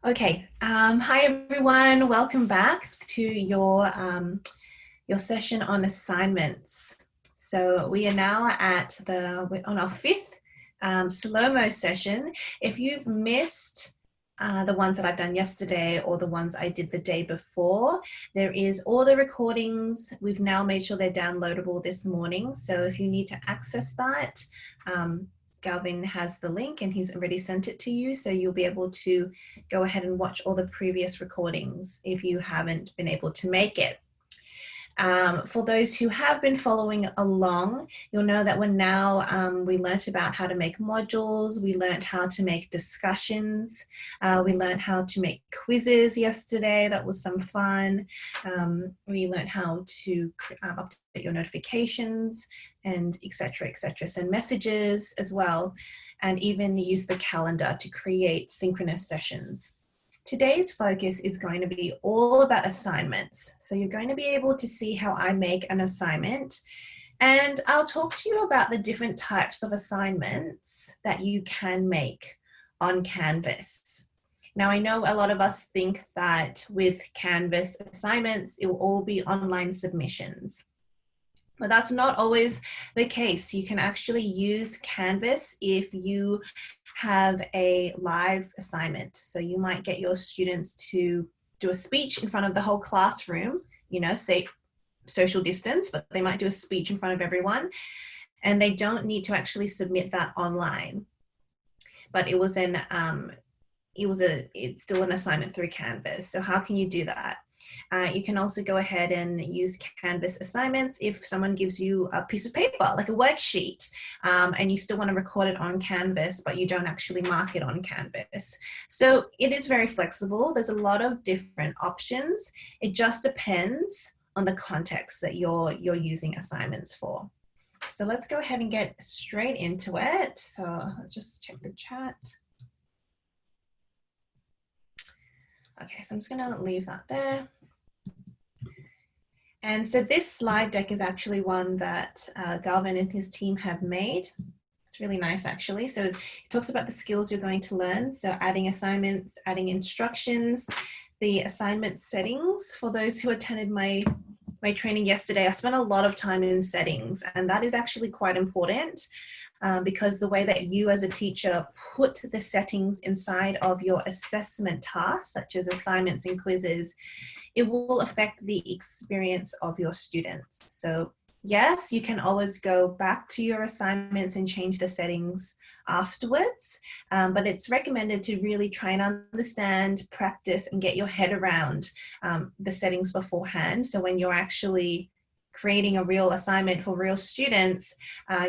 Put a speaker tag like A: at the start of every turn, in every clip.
A: Okay, hi everyone. Welcome back to your session on assignments. So we are now on our fifth slow-mo session. If you've missed the ones that I've done yesterday or the ones I did the day before, there is all the recordings. We've now made sure they're downloadable this morning. So if you need to access that, Galvin has the link and he's already sent it to you, so you'll be able to go ahead and watch all the previous recordings if you haven't been able to make it. For those who have been following along, you'll know that we learnt about how to make modules, we learnt how to make discussions, we learnt how to make quizzes yesterday. That was some fun. We learnt how to update your notifications and etc. Send messages as well, and even use the calendar to create synchronous sessions. Today's focus is going to be all about assignments. So you're going to be able to see how I make an assignment, and I'll talk to you about the different types of assignments that you can make on Canvas. Now, I know a lot of us think that with Canvas assignments, it will all be online submissions. But that's not always the case. You can actually use Canvas if you have a live assignment. So you might get your students to do a speech in front of the whole classroom, say social distance, but they might do a speech in front of everyone, and they don't need to actually submit that online. But it's still an assignment through Canvas. So how can you do that? You can also go ahead and use Canvas assignments if someone gives you a piece of paper, like a worksheet, and you still want to record it on Canvas, but you don't actually mark it on Canvas. So it is very flexible. There's a lot of different options. It just depends on the context that you're using assignments for. So let's go ahead and get straight into it. So let's just check the chat. Okay, so I'm just going to leave that there. And so this slide deck is actually one that Galvin and his team have made. It's really nice, actually. So it talks about the skills you're going to learn. So adding assignments, adding instructions, the assignment settings. For those who attended my training yesterday, I spent a lot of time in settings, and that is actually quite important. Because the way that you as a teacher put the settings inside of your assessment tasks, such as assignments and quizzes, it will affect the experience of your students. So yes, you can always go back to your assignments and change the settings afterwards, but it's recommended to really try and understand, practice, and get your head around the settings beforehand. So when you're actually creating a real assignment for real students,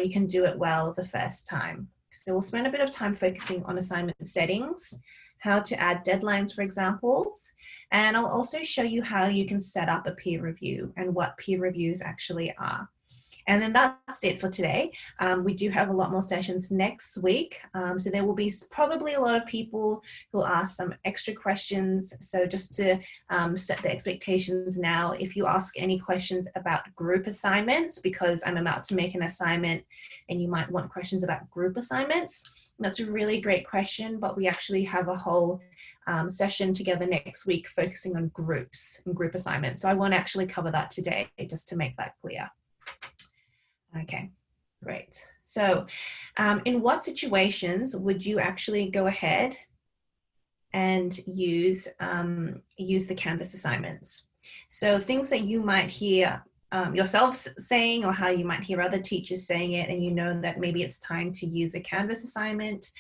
A: you can do it well the first time. So we'll spend a bit of time focusing on assignment settings, how to add deadlines, for examples, and I'll also show you how you can set up a peer review and what peer reviews actually are. And then that's it for today. We do have a lot more sessions next week. So there will be probably a lot of people who will ask some extra questions. So just to set the expectations now, if you ask any questions about group assignments, because I'm about to make an assignment and you might want questions about group assignments, that's a really great question, but we actually have a whole session together next week focusing on groups and group assignments. So I won't actually cover that today, just to make that clear. Okay, great. So in what situations would you actually go ahead and use the Canvas assignments? So things that you might hear yourself saying, or how you might hear other teachers saying it, and you know that maybe it's time to use a Canvas assignment,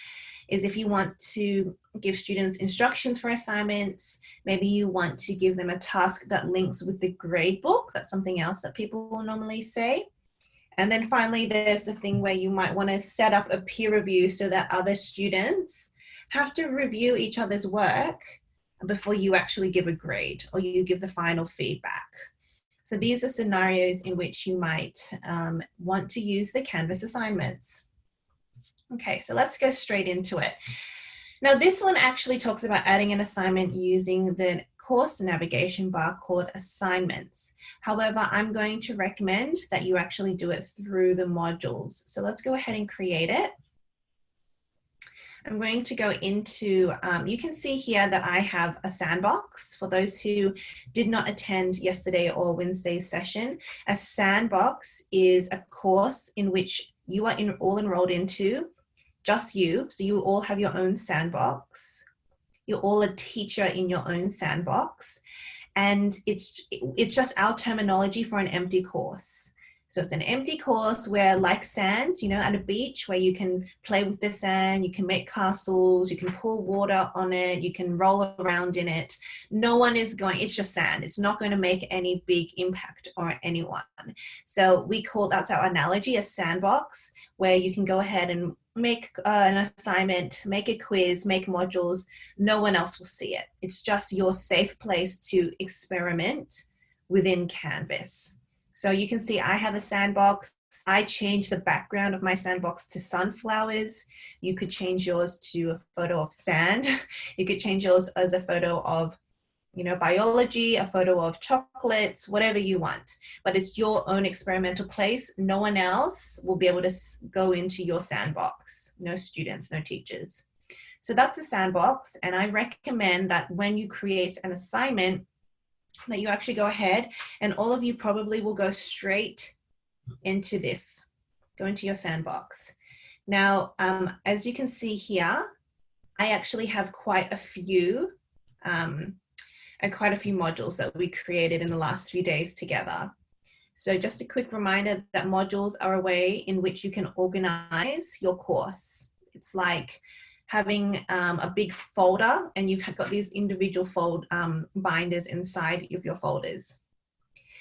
A: is if you want to give students instructions for assignments, maybe you want to give them a task that links with the grade book. That's something else that people will normally say. And then finally, there's the thing where you might want to set up a peer review so that other students have to review each other's work before you actually give a grade or you give the final feedback. So these are scenarios in which you might want to use the Canvas assignments. Okay, so let's go straight into it. Now, this one actually talks about adding an assignment using the course navigation bar called Assignments. However, I'm going to recommend that you actually do it through the modules. So let's go ahead and create it. I'm going to go into, you can see here that I have a sandbox. For those who did not attend yesterday or Wednesday's session, a sandbox is a course in which you are all enrolled into, just you. So you all have your own sandbox. You're all a teacher in your own sandbox. And it's just our terminology for an empty course. So it's an empty course where, like sand, you know, at a beach where you can play with the sand, you can make castles, you can pour water on it, you can roll around in it. No one is going, it's just sand. It's not going to make any big impact on anyone. So we call, that's our analogy, a sandbox, where you can go ahead and make an assignment, make a quiz, make modules. No one else will see it. It's just your safe place to experiment within Canvas. So you can see I have a sandbox. I changed the background of my sandbox to sunflowers. You could change yours to a photo of sand. You could change yours as a photo of, you know, biology, a photo of chocolates, whatever you want. But it's your own experimental place. No one else will be able to go into your sandbox. No students, no teachers. So that's a sandbox. And I recommend that when you create an assignment, that you actually go ahead, and all of you probably will go straight into this, go into your sandbox. Now, as you can see here, I actually have quite a few modules that we created in the last few days together. So just a quick reminder that modules are a way in which you can organize your course. It's like having a big folder, and you've got these individual binders inside of your folders.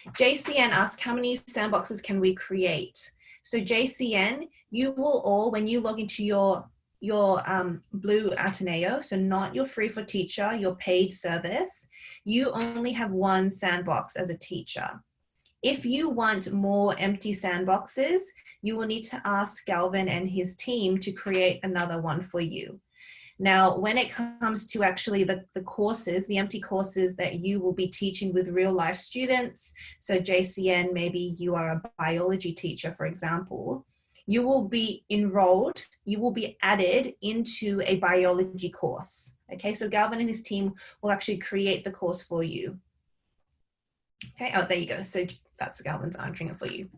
A: JCN asked, how many sandboxes can we create? So JCN, you will all, when you log into your Blue Ateneo, so not your free for teacher, your paid service, you only have one sandbox as a teacher. If you want more empty sandboxes, you will need to ask Galvin and his team to create another one for you. Now, when it comes to actually the courses, the empty courses that you will be teaching with real life students, so JCN, maybe you are a biology teacher, for example, you will be enrolled, you will be added into a biology course. Okay, so Galvin and his team will actually create the course for you. Okay, oh, there you go. So that's Galvin's answering it for you.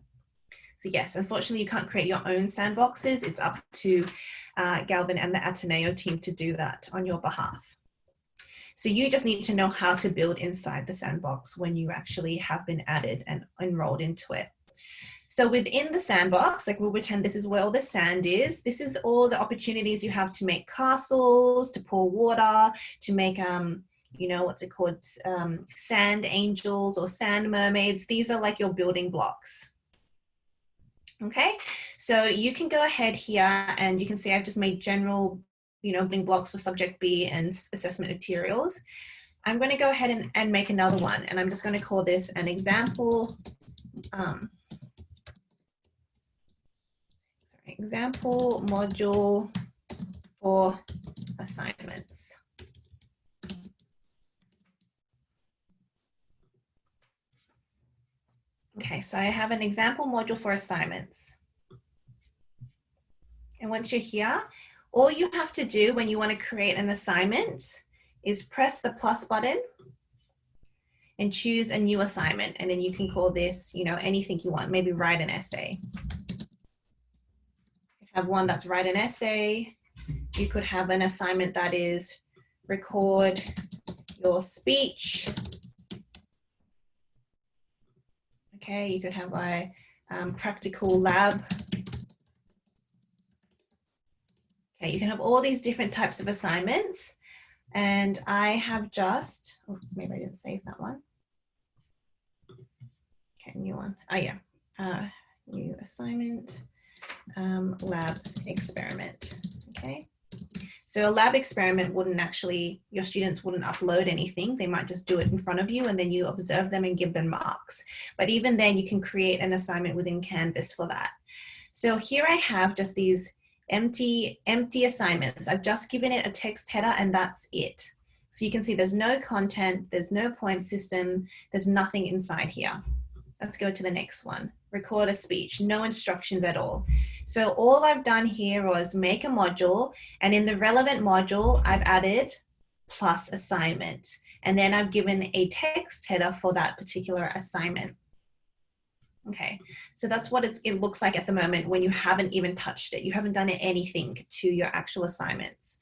A: So yes, unfortunately, you can't create your own sandboxes. It's up to Galvin and the Ateneo team to do that on your behalf. So you just need to know how to build inside the sandbox when you actually have been added and enrolled into it. So within the sandbox, like we'll pretend this is where all the sand is. This is all the opportunities you have to make castles, to pour water, to make, you know, what's it called? Sand angels or sand mermaids. These are like your building blocks. Okay, so you can go ahead here and you can see I've just made general, you know, building blocks for subject B and assessment materials. I'm going to go ahead and make another one, and I'm just going to call this an example, example module for assignments. Okay, so I have an example module for assignments. And once you're here, all you have to do when you want to create an assignment is press the plus button and choose a new assignment. And then you can call this, you know, anything you want, maybe write an essay. You have one that's write an essay. You could have an assignment that is record your speech. Okay, you could have a practical lab. Okay, you can have all these different types of assignments. And I have just, oh, maybe I didn't save that one. Okay, new one. Oh yeah, new assignment, lab experiment, okay? So a lab experiment wouldn't actually, your students wouldn't upload anything. They might just do it in front of you and then you observe them and give them marks. But even then you can create an assignment within Canvas for that. So here I have just these empty assignments. I've just given it a text header and that's it. So you can see there's no content, there's no point system, there's nothing inside here. Let's go to the next one. Record a speech, no instructions at all. So all I've done here was make a module, and in the relevant module, I've added plus assignment. And then I've given a text header for that particular assignment. Okay, so that's what it looks like at the moment when you haven't even touched it. You haven't done anything to your actual assignments.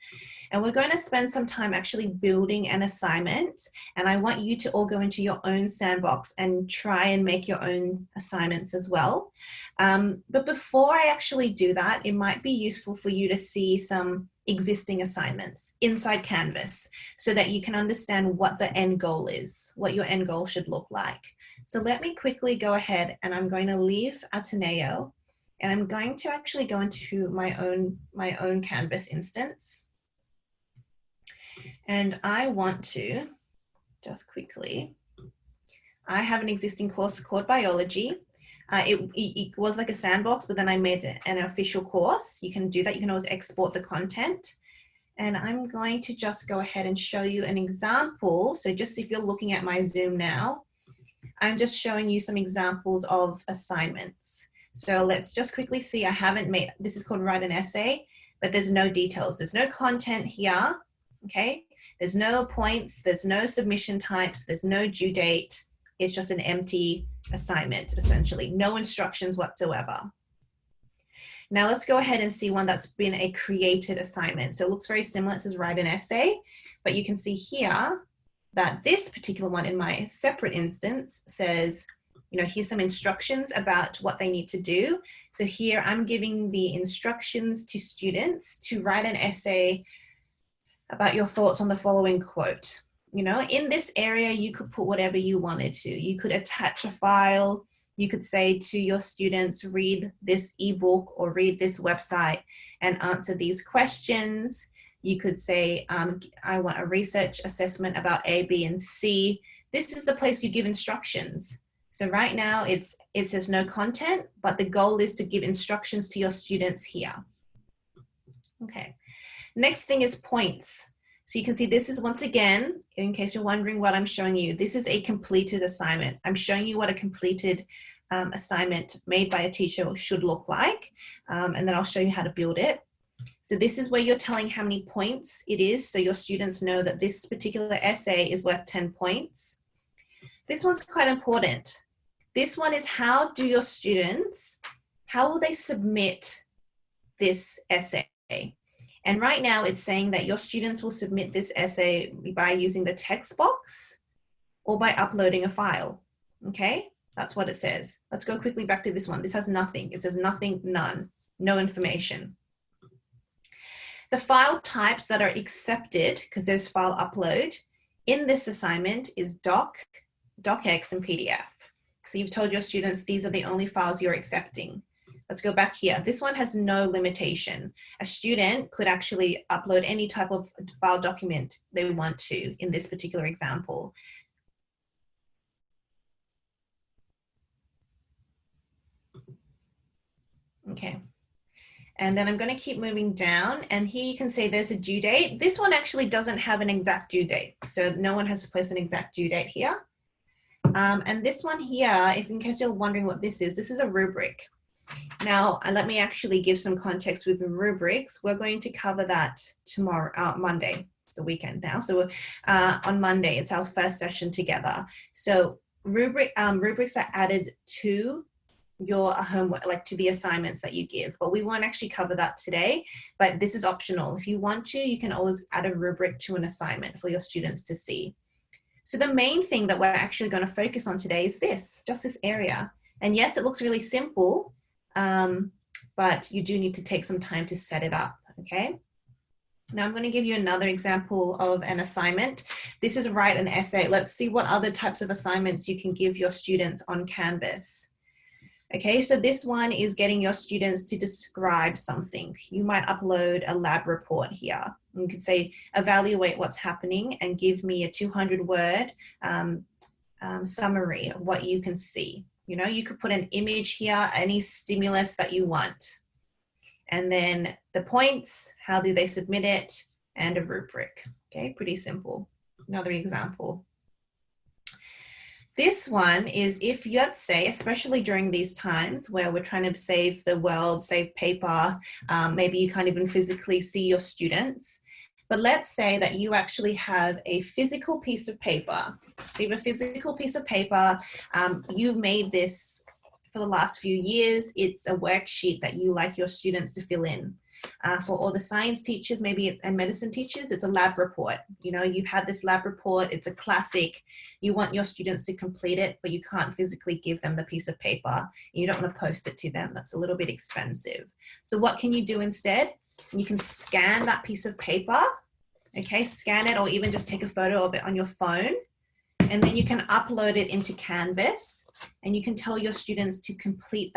A: And we're going to spend some time actually building an assignment. And I want you to all go into your own sandbox and try and make your own assignments as well. But before I actually do that, it might be useful for you to see some existing assignments inside Canvas so that you can understand what the end goal is, what your end goal should look like. So let me quickly go ahead and I'm going to leave Ateneo and I'm going to actually go into my own Canvas instance. And I want to just quickly, I have an existing course called biology. It was like a sandbox, but then I made an official course. You can do that. You can always export the content. And I'm going to just go ahead and show you an example. So just if you're looking at my Zoom now, I'm just showing you some examples of assignments. So let's just quickly see. I haven't made, this is called write an essay, but there's no details. There's no content here, okay? There's no points, there's no submission types, there's no due date. It's just an empty assignment, essentially. No instructions whatsoever. Now let's go ahead and see one that's been a created assignment. So it looks very similar. It says write an essay, but you can see here that this particular one in my separate instance says, you know, here's some instructions about what they need to do. So here I'm giving the instructions to students to write an essay about your thoughts on the following quote. You know, in this area, you could put whatever you wanted to. You could attach a file. You could say to your students, read this ebook or read this website and answer these questions. You could say, I want a research assessment about A, B, and C. This is the place you give instructions. So right now it says no content, but the goal is to give instructions to your students here. Okay. Next thing is points. So you can see this is, once again, in case you're wondering what I'm showing you, this is a completed assignment. I'm showing you what a completed assignment made by a teacher should look like. And then I'll show you how to build it. So this is where you're telling how many points it is, so your students know that this particular essay is worth 10 points. This one's quite important. This one is how do your students, how will they submit this essay? And right now it's saying that your students will submit this essay by using the text box or by uploading a file, okay? That's what it says. Let's go quickly back to this one. This has nothing. It says nothing, none, no information. The file types that are accepted, because there's file upload, in this assignment is doc, docx, and PDF. So you've told your students these are the only files you're accepting. Let's go back here. This one has no limitation. A student could actually upload any type of file document they want to in this particular example. Okay. And then I'm going to keep moving down, and here you can see there's a due date. This one actually doesn't have an exact due date, so no one has to place an exact due date here. And this one here, if in case you're wondering what this is a rubric. Now, let me actually give some context with the rubrics. We're going to cover that tomorrow, Monday. It's the weekend now. So on Monday, it's our first session together. So rubrics are added to your homework, like to the assignments that you give, but we won't actually cover that today, but this is optional. If you want to, you can always add a rubric to an assignment for your students to see. So the main thing that we're actually going to focus on today is just this area. And yes, it looks really simple, but you do need to take some time to set it up, okay? Now I'm going to give you another example of an assignment. This is write an essay. Let's see what other types of assignments you can give your students on Canvas. Okay, so this one is getting your students to describe something. You might upload a lab report here. You could say, evaluate what's happening and give me a 200-word summary of what you can see. You know, you could put an image here, any stimulus that you want. And then the points, how do they submit it, and a rubric. Okay, pretty simple. Another example. This one is if, let's say, especially during these times where we're trying to save the world, save paper, maybe you can't even physically see your students. But let's say that you actually have a physical piece of paper. You have a physical piece of paper. You've made this for the last few years. It's a worksheet that you like your students to fill in. For all the science teachers, maybe, and medicine teachers, it's a lab report. You know, you've had this lab report, it's a classic. You want your students to complete it, but you can't physically give them the piece of paper. You don't want to post it to them. That's a little bit expensive. So what can you do instead? You can scan that piece of paper, okay, scan it, or even just take a photo of it on your phone. And then you can upload it into Canvas, and you can tell your students to complete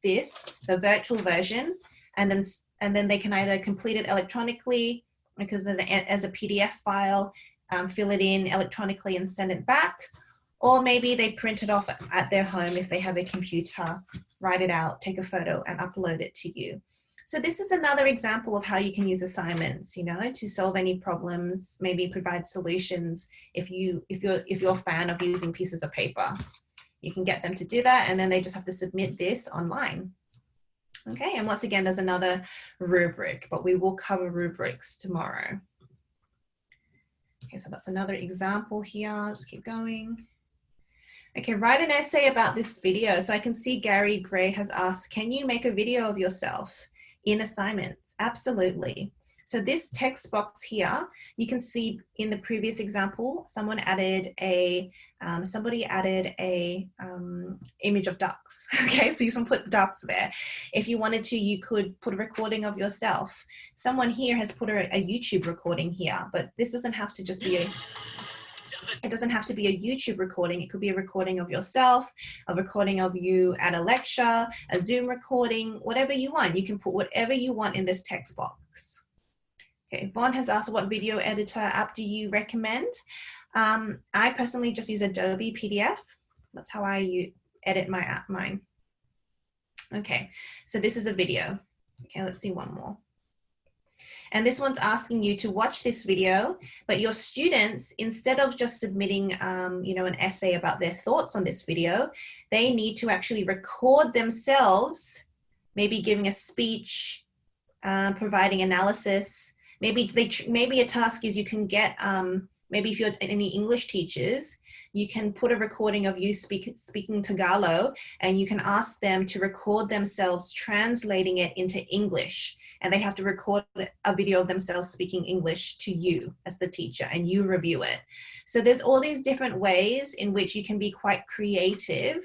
A: the virtual version, and then they can either complete it electronically because as a PDF file, fill it in electronically and send it back, or maybe they print it off at their home if they have a computer, write it out, take a photo and upload it to you. So this is another example of how you can use assignments, you know, to solve any problems, maybe provide solutions. If you're a fan of using pieces of paper, you can get them to do that, and then they just have to submit this online. Okay, and once again, there's another rubric, but we will cover rubrics tomorrow. Okay, so that's another example here. I'll just keep going. Okay, write an essay about this video. So I can see Gary Gray has asked, can you make a video of yourself in assignments? Absolutely. So this text box here, you can see in the previous example, somebody added a image of ducks. Okay, so you can put ducks there. If you wanted to, you could put a recording of yourself. Someone here has put a YouTube recording here, but this doesn't have to just be it doesn't have to be a YouTube recording. It could be a recording of yourself, a recording of you at a lecture, a Zoom recording, whatever you want. You can put whatever you want in this text box. Okay, Vaughn has asked, what video editor app do you recommend? I personally just use Adobe PDF. That's how I edit mine. Okay, so this is a video. Okay, let's see one more. And this one's asking you to watch this video, but your students, instead of just submitting, you know, an essay about their thoughts on this video, they need to actually record themselves, maybe giving a speech, providing analysis. Maybe a task is you can get, maybe if you're any English teachers, you can put a recording of you speaking Tagalog, and you can ask them to record themselves translating it into English. And they have to record a video of themselves speaking English to you as the teacher, and you review it. So there's all these different ways in which you can be quite creative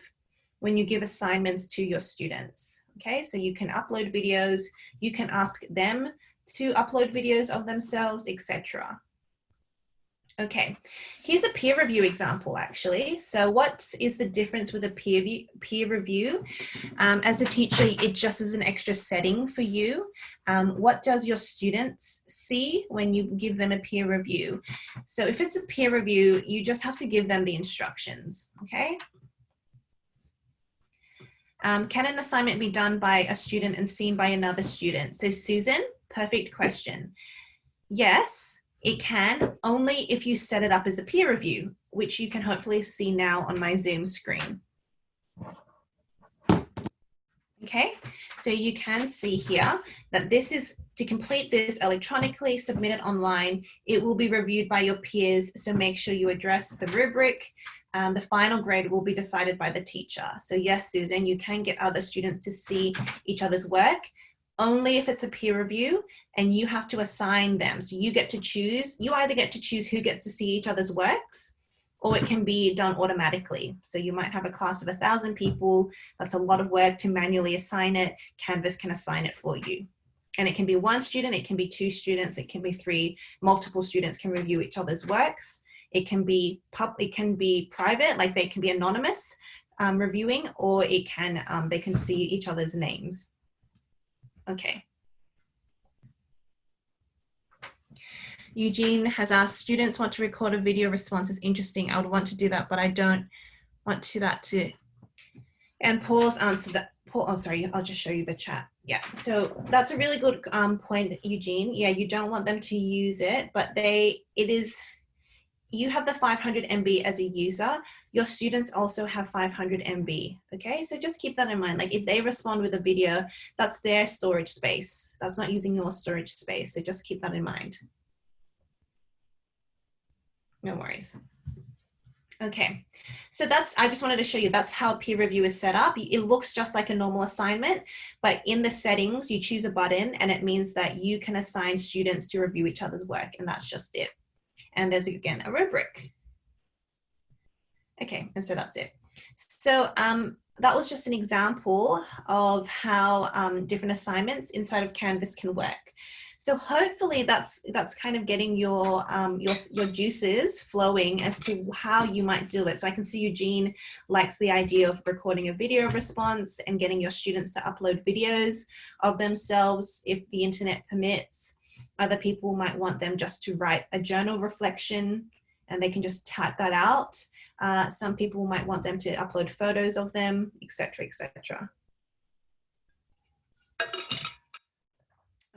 A: when you give assignments to your students. Okay, so you can upload videos, you can ask them to upload videos of themselves, etc. Okay, here's a peer review example actually. So what is the difference with a peer review? As a teacher, it just is an extra setting for you. What does your students see when you give them a peer review? So if it's a peer review, you just have to give them the instructions, okay? Can an assignment be done by a student and seen by another student? So Susan, perfect question. Yes. It can, only if you set it up as a peer review, which you can hopefully see now on my Zoom screen. Okay, so you can see here that this is to complete this electronically, submit it online. It will be reviewed by your peers, so make sure you address the rubric. The final grade will be decided by the teacher. So yes, Susan, you can get other students to see each other's work, only if it's a peer review, and you have to assign them. So you get to choose, you either get to choose who gets to see each other's works, or it can be done automatically. So you might have a class of 1,000 people. That's a lot of work to manually assign it. Canvas can assign it for you. And it can be one student, it can be 2 students, it can be 3, multiple students can review each other's works. It can be private, like they can be anonymous reviewing, or it can, they can see each other's names. Okay. Eugene has asked, students want to record a video response. Is interesting. I would want to do that, but I don't want that to. And Paul's answered that. Paul, oh, sorry, I'll just show you the chat. Yeah, so that's a really good point, Eugene. Yeah, you don't want them to use it, but it is, you have the 500 MB as a user, your students also have 500 MB, okay? So just keep that in mind. Like if they respond with a video, that's their storage space. That's not using your storage space. So just keep that in mind. No worries. Okay, so I just wanted to show you, that's how peer review is set up. It looks just like a normal assignment, but in the settings, you choose a button and it means that you can assign students to review each other's work, and that's just it. And there's, again, a rubric. Okay, and so that's it. So that was just an example of how different assignments inside of Canvas can work. So hopefully that's kind of getting your juices flowing as to how you might do it. So I can see Eugene likes the idea of recording a video response and getting your students to upload videos of themselves if the internet permits. Other people might want them just to write a journal reflection and they can just type that out. Some people might want them to upload photos of them, etc., etc.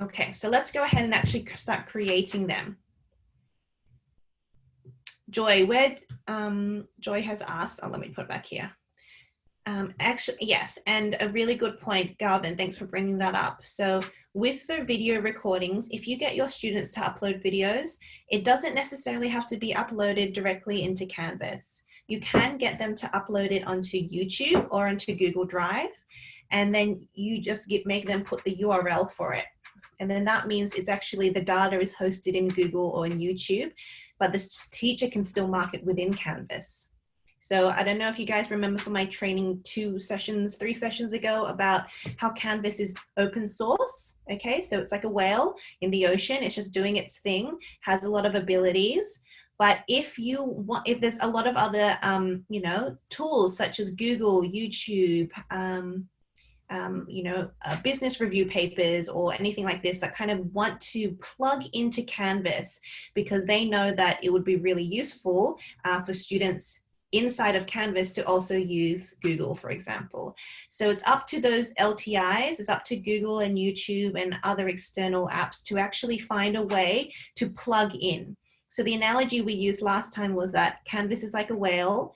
A: Okay, so let's go ahead and actually start creating them. Joy, Joy has asked, let me put it back here. Actually, yes, and a really good point, Galvin, thanks for bringing that up. So with the video recordings, if you get your students to upload videos, it doesn't necessarily have to be uploaded directly into Canvas. You can get them to upload it onto YouTube or onto Google Drive, and then you just make them put the URL for it. And then that means it's actually the data is hosted in Google or in YouTube, but the teacher can still mark it within Canvas. So I don't know if you guys remember from my training 3 sessions ago about how Canvas is open source. Okay, so it's like a whale in the ocean. It's just doing its thing, has a lot of abilities. But if there's a lot of other, tools such as Google, YouTube, business review papers or anything like this that kind of want to plug into Canvas because they know that it would be really useful for students inside of Canvas to also use Google, for example. So it's up to those LTIs, it's up to Google and YouTube and other external apps to actually find a way to plug in. So the analogy we used last time was that Canvas is like a whale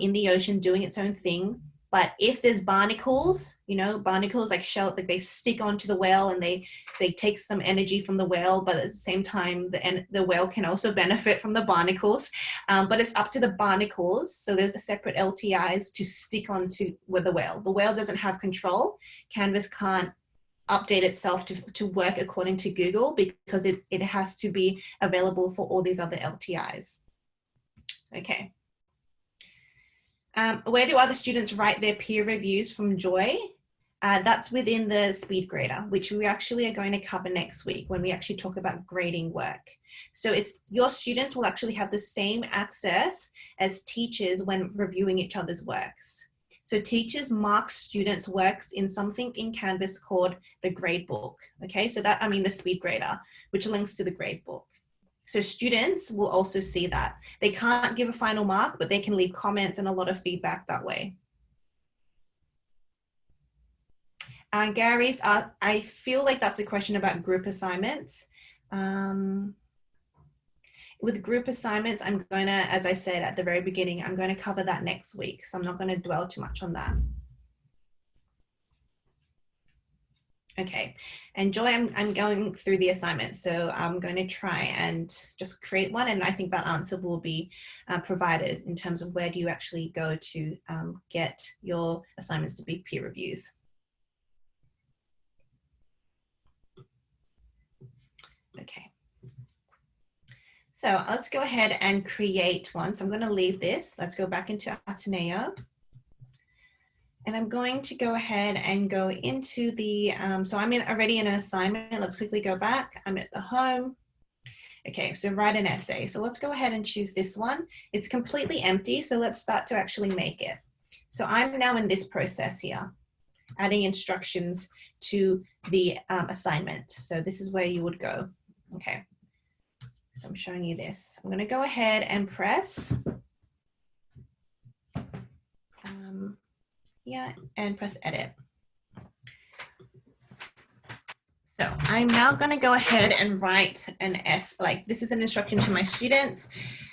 A: in the ocean doing its own thing. But if there's barnacles, barnacles like shell, like they stick onto the whale and they take some energy from the whale, but at the same time, the whale can also benefit from the barnacles. But it's up to the barnacles. So there's a separate LTIs to stick onto with the whale. The whale doesn't have control. Canvas can't update itself to work according to Google because it has to be available for all these other LTIs. Okay. Where do other students write their peer reviews from Joy? That's within the speed grader, which we actually are going to cover next week when we actually talk about grading work. So your students will actually have the same access as teachers when reviewing each other's works. So teachers mark students' works in something in Canvas called the gradebook. Okay, so the speed grader, which links to the gradebook. So students will also see that. They can't give a final mark, but they can leave comments and a lot of feedback that way. Gary's, I feel like that's a question about group assignments. With group assignments, I'm going to, as I said at the very beginning, I'm going to cover that next week. So I'm not going to dwell too much on that. Okay, and Joy, I'm going through the assignments, so I'm going to try and just create one, and I think that answer will be provided in terms of where do you actually go to get your assignments to be peer reviews. Okay, so let's go ahead and create one. So I'm going to leave this. Let's go back into Ateneo. And I'm going to go ahead and go into the, so I'm already in an assignment. Let's quickly go back. I'm at the home. Okay, so write an essay. So let's go ahead and choose this one. It's completely empty, so let's start to actually make it. So I'm now in this process here, adding instructions to the assignment. So this is where you would go. Okay, so I'm showing you this. I'm gonna go ahead and press. Yeah, and press edit. So I'm now going to go ahead and write an like this is an instruction to my students,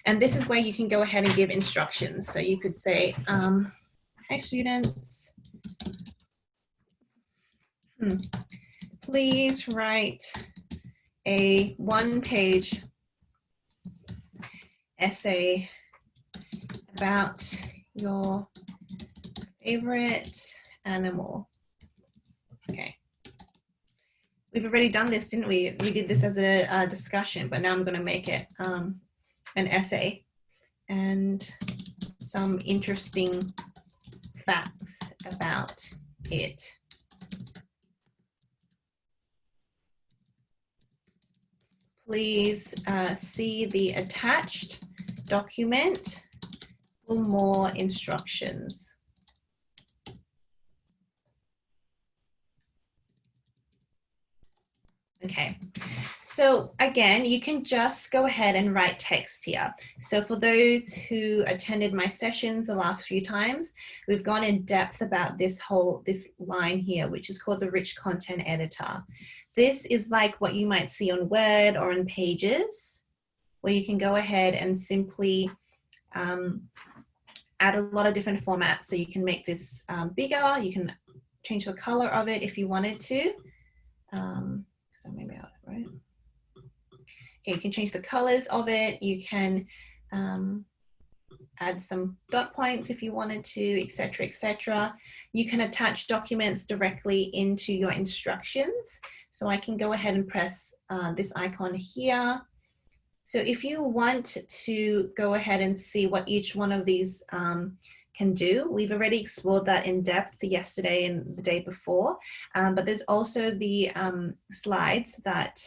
A: and this is where you can go ahead and give instructions. So you could say, hi students, please write a one-page essay about your favorite animal. Okay. We've already done this, didn't we? We did this as a discussion, but now I'm going to make it an essay and some interesting facts about it. Please see the attached document for more instructions. Okay, so again, you can just go ahead and write text here. So for those who attended my sessions the last few times, we've gone in depth about this line here, which is called the rich content editor. This is like what you might see on Word or in Pages, where you can go ahead and simply add a lot of different formats. So you can make this bigger, you can change the color of it if you wanted to. So maybe right. Okay, you can change the colors of it. You can add some dot points if you wanted to, etc., etc. You can attach documents directly into your instructions. So I can go ahead and press this icon here. So if you want to go ahead and see what each one of these can do, we've already explored that in depth yesterday and the day before, but there's also the slides that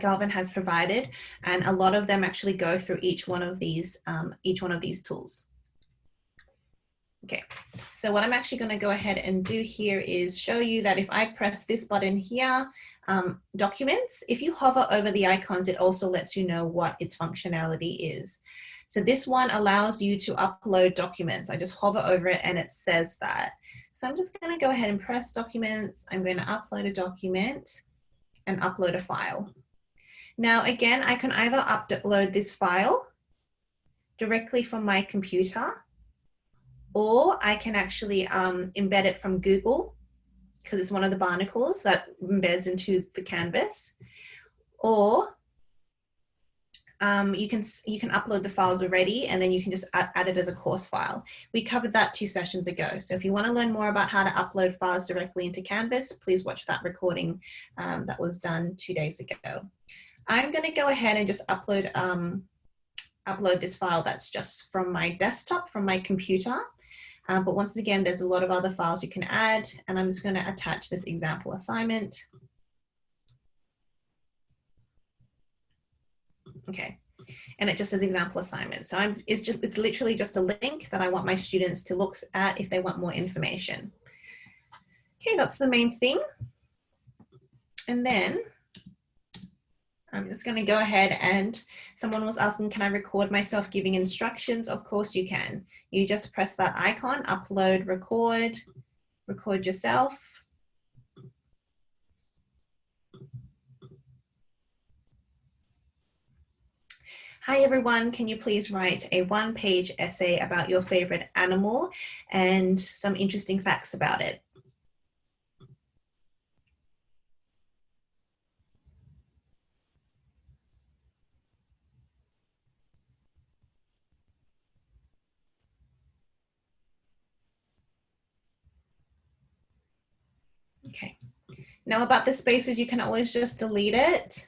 A: Galvin has provided, and a lot of them actually go through each one of these tools. Okay, so what I'm actually going to go ahead and do here is show you that if I press this button here, documents, if you hover over the icons, it also lets you know what its functionality is. So this one allows you to upload documents. I just hover over it and it says that. So I'm just going to go ahead and press documents. I'm going to upload a document and upload a file. Now again, I can either upload this file directly from my computer, or I can actually embed it from Google, because it's one of the barnacles that embeds into the Canvas, or you can upload the files already and then you can just add it as a course file. We covered that 2 sessions ago. So if you want to learn more about how to upload files directly into Canvas, please watch that recording that was done 2 days ago. I'm going to go ahead and just upload this file that's just from my desktop, from my computer. But once again, there's a lot of other files you can add, and I'm just going to attach this example assignment. Okay, and it just says example assignment. So it's literally just a link that I want my students to look at if they want more information. Okay, that's the main thing. And then I'm just going to go ahead and someone was asking, can I record myself giving instructions? Of course you can. You just press that icon, upload, record yourself. Hi everyone, can you please write a one-page essay about your favorite animal and some interesting facts about it? Okay. Now about the spaces, you can always just delete it,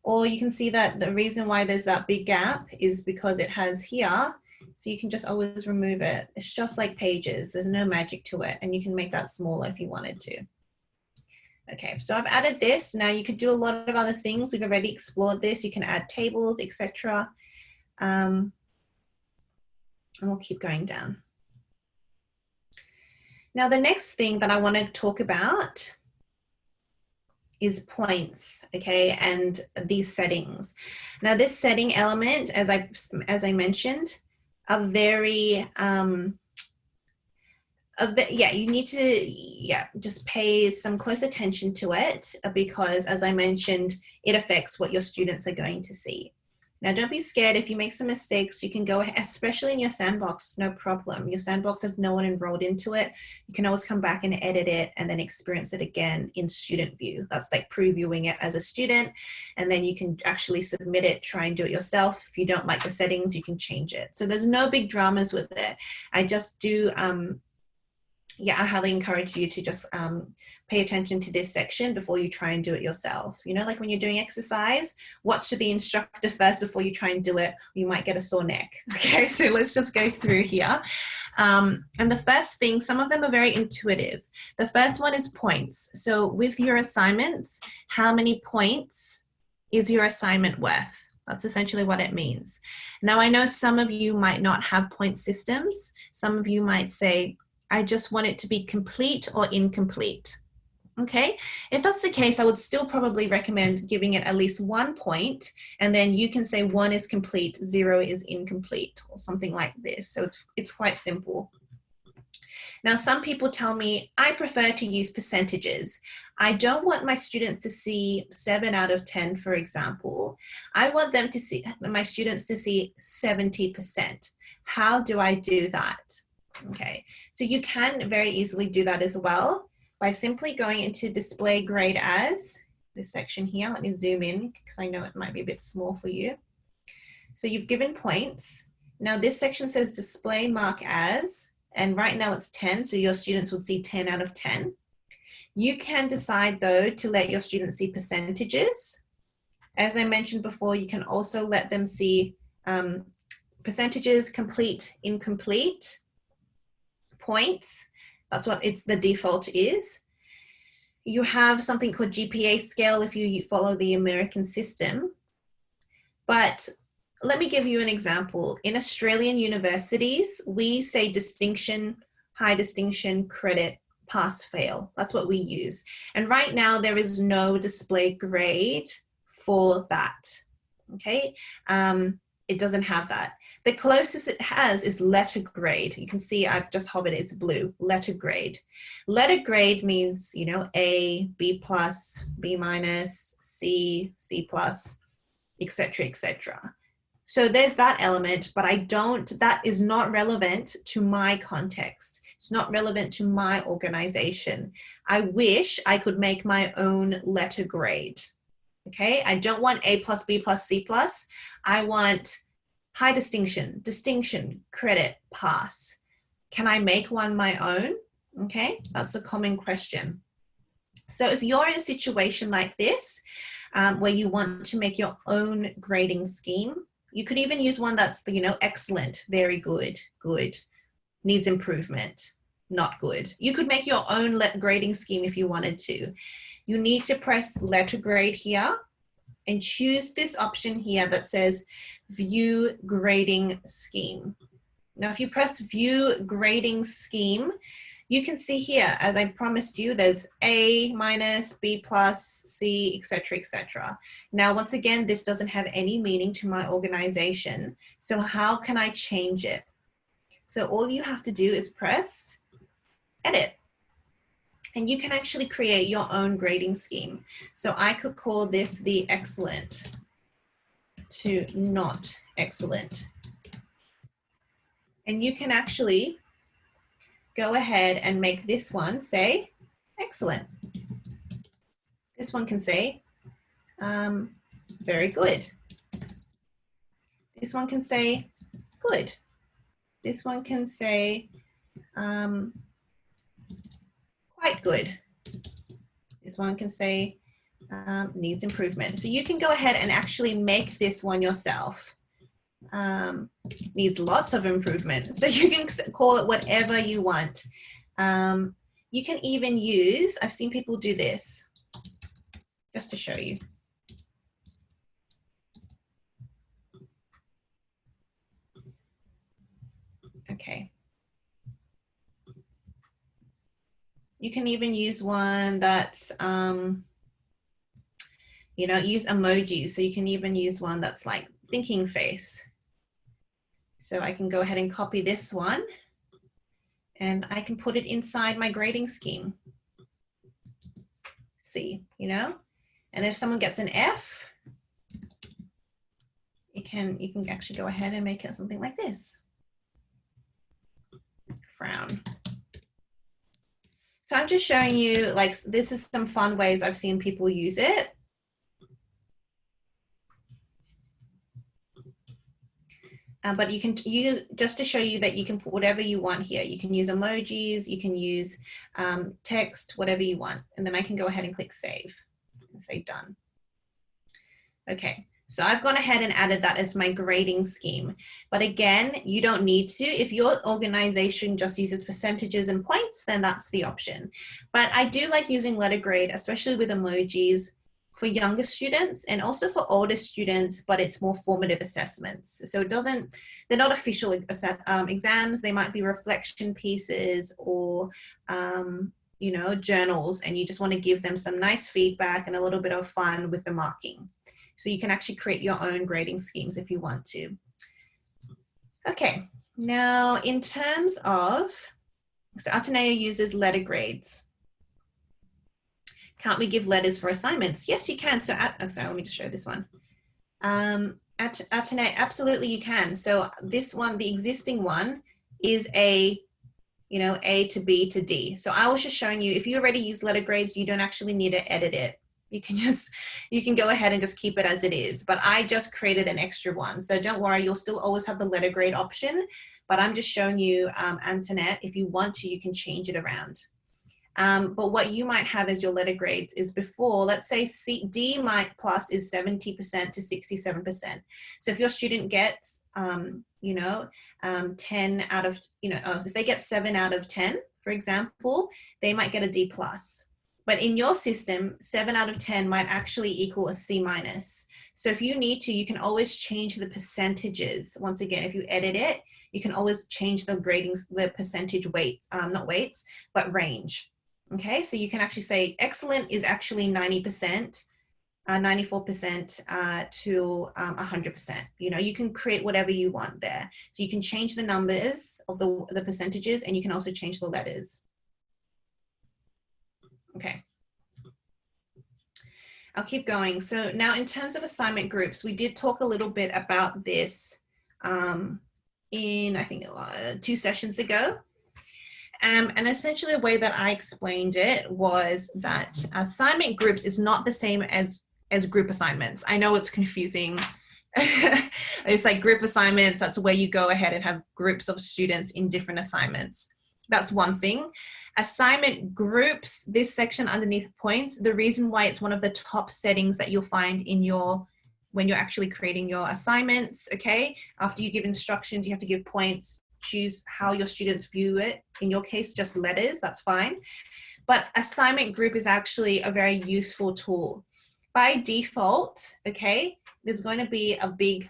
A: or you can see that the reason why there's that big gap is because it has here, so you can just always remove it. It's just like Pages, there's no magic to it, and you can make that smaller if you wanted to. Okay, so I've added this. Now you could do a lot of other things. We've already explored this. You can add tables, etc. And we'll keep going down. Now the next thing that I want to talk about is points, okay, and these settings. Now this setting element, as I mentioned, are very Yeah, you need to, just pay some close attention to it, because as I mentioned, it affects what your students are going to see. Now, don't be scared if you make some mistakes. You can go ahead, especially in your sandbox, no problem. Your sandbox has no one enrolled into it. You can always come back and edit it and then experience it again in student view. That's like previewing it as a student, and then you can actually submit it, try and do it yourself. If you don't like the settings, you can change it. So there's no big dramas with it. I just do, I highly encourage you to just pay attention to this section before you try and do it yourself. You know, like when you're doing exercise, watch the instructor first before you try and do it. You might get a sore neck. Okay, so let's just go through here. And the first thing, some of them are very intuitive. The first one is points. So with your assignments, how many points is your assignment worth? That's essentially what it means. Now, I know some of you might not have point systems. Some of you might say, I just want it to be complete or incomplete. Okay, if that's the case, I would still probably recommend giving it at least 1 point, and then you can say 1 is complete, 0 is incomplete, or something like this. So it's quite simple. Now, some people tell me, I prefer to use percentages. I don't want my students to see 7 out of 10, for example. I want them to see, my students to see 70%. How do I do that? Okay, so you can very easily do that as well by simply going into display grade as, this section here. Let me zoom in because I know it might be a bit small for you. So you've given points. Now this section says display mark as, and right now it's 10, so your students would see 10 out of 10. You can decide though to let your students see percentages. As I mentioned before, you can also let them see percentages, complete, incomplete, points. That's what the default is. You have something called GPA scale if you follow the American system. But let me give you an example. In Australian universities, we say distinction, high distinction, credit, pass, fail. That's what we use. And right now there is no display grade for that. Okay. It doesn't have that. The closest it has is letter grade. You can see I've just hovered, it's blue, letter grade. Letter grade means, you know, A, B plus, B minus, C, C plus, etc., etc. So there's that element, but that is not relevant to my context. It's not relevant to my organization. I wish I could make my own letter grade. Okay, I don't want A plus, B plus, C plus. I want high distinction, distinction, credit, pass. Can I make one my own? Okay, that's a common question. So if you're in a situation like this, where you want to make your own grading scheme, you could even use one that's, you know, excellent, very good, good, needs improvement, not good. You could make your own grading scheme if you wanted to. You need to press letter grade here and choose this option here that says view grading scheme. Now, if you press view grading scheme, you can see here, as I promised you, there's A minus, B plus, C, etc., etc. Now, once again, this doesn't have any meaning to my organization. So how can I change it? So all you have to do is press edit. And you can actually create your own grading scheme. So I could call this the excellent to not excellent. And you can actually go ahead and make this one say excellent. This one can say very good. This one can say good. This one can say quite good. This one can say needs improvement. So you can go ahead and actually make this one yourself. Needs lots of improvement. So you can call it whatever you want. You can even use, I've seen people do this, just to show you. Okay. You can even use one that's, you know, use emojis. So you can even use one that's like thinking face. So I can go ahead and copy this one and I can put it inside my grading scheme. See, you know, and if someone gets an F, you can actually go ahead and make it something like this. Frown. So I'm just showing you, like, this is some fun ways I've seen people use it. But you can, just to show you that you can put whatever you want here. You can use emojis, you can use text, whatever you want. And then I can go ahead and click save and say done. Okay, so I've gone ahead and added that as my grading scheme. But again, you don't need to. If your organization just uses percentages and points, then that's the option. But I do like using letter grade, especially with emojis, for younger students and also for older students, but it's more formative assessments. So it doesn't, they're not official exams. They might be reflection pieces or, you know, journals, and you just want to give them some nice feedback and a little bit of fun with the marking. So you can actually create your own grading schemes if you want to. Okay, now in terms of, so Ateneo uses letter grades. Can't we give letters for assignments? Yes, you can. So, sorry, let me just show this one. Ateneo, absolutely you can. So this one, the existing one, is a, you know, A to B to D. So I was just showing you, if you already use letter grades, you don't actually need to edit it. You can go ahead and just keep it as it is. But I just created an extra one. So don't worry, you'll still always have the letter grade option. But I'm just showing you, Antoinette, if you want to, you can change it around. But what you might have as your letter grades is before, let's say D plus is 70% to 67%. So if your student gets, you know, 10 out of, you know, if they get 7 out of 10, for example, they might get a D plus. But in your system, 7 out of 10 might actually equal a C minus. So if you need to, you can always change the percentages. Once again, if you edit it, you can always change the gradings, the percentage weight, not weights, but range. Okay, so you can actually say excellent is actually 90%, 94% to 100%. You know, you can create whatever you want there. So you can change the numbers of the percentages, and you can also change the letters. Okay. I'll keep going. So now in terms of assignment groups, we did talk a little bit about this in, I think, 2 sessions ago. And essentially the way that I explained it was that assignment groups is not the same as group assignments. I know it's confusing. It's like group assignments, that's where you go ahead and have groups of students in different assignments. That's one thing. Assignment groups, this section underneath points, the reason why it's one of the top settings that you'll find in your, when you're actually creating your assignments, okay? After you give instructions, you have to give points, choose how your students view it. In your case, just letters, that's fine. But assignment group is actually a very useful tool. By default, okay, there's going to be a big,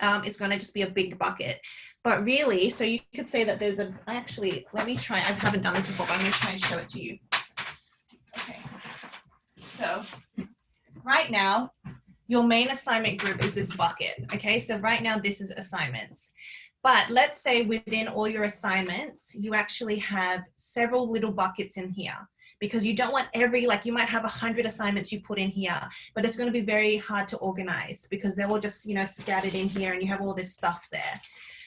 A: it's going to just be a big bucket. But really, so you could say that there's a, actually, let me try, I haven't done this before, but I'm going to try and show it to you. Okay, so right now, your main assignment group is this bucket, okay? So right now, this is assignments. But let's say within all your assignments, you actually have several little buckets in here, because you don't want every, like you might have 100 assignments you put in here, but it's going to be very hard to organize because they're all just, you know, scattered in here and you have all this stuff there.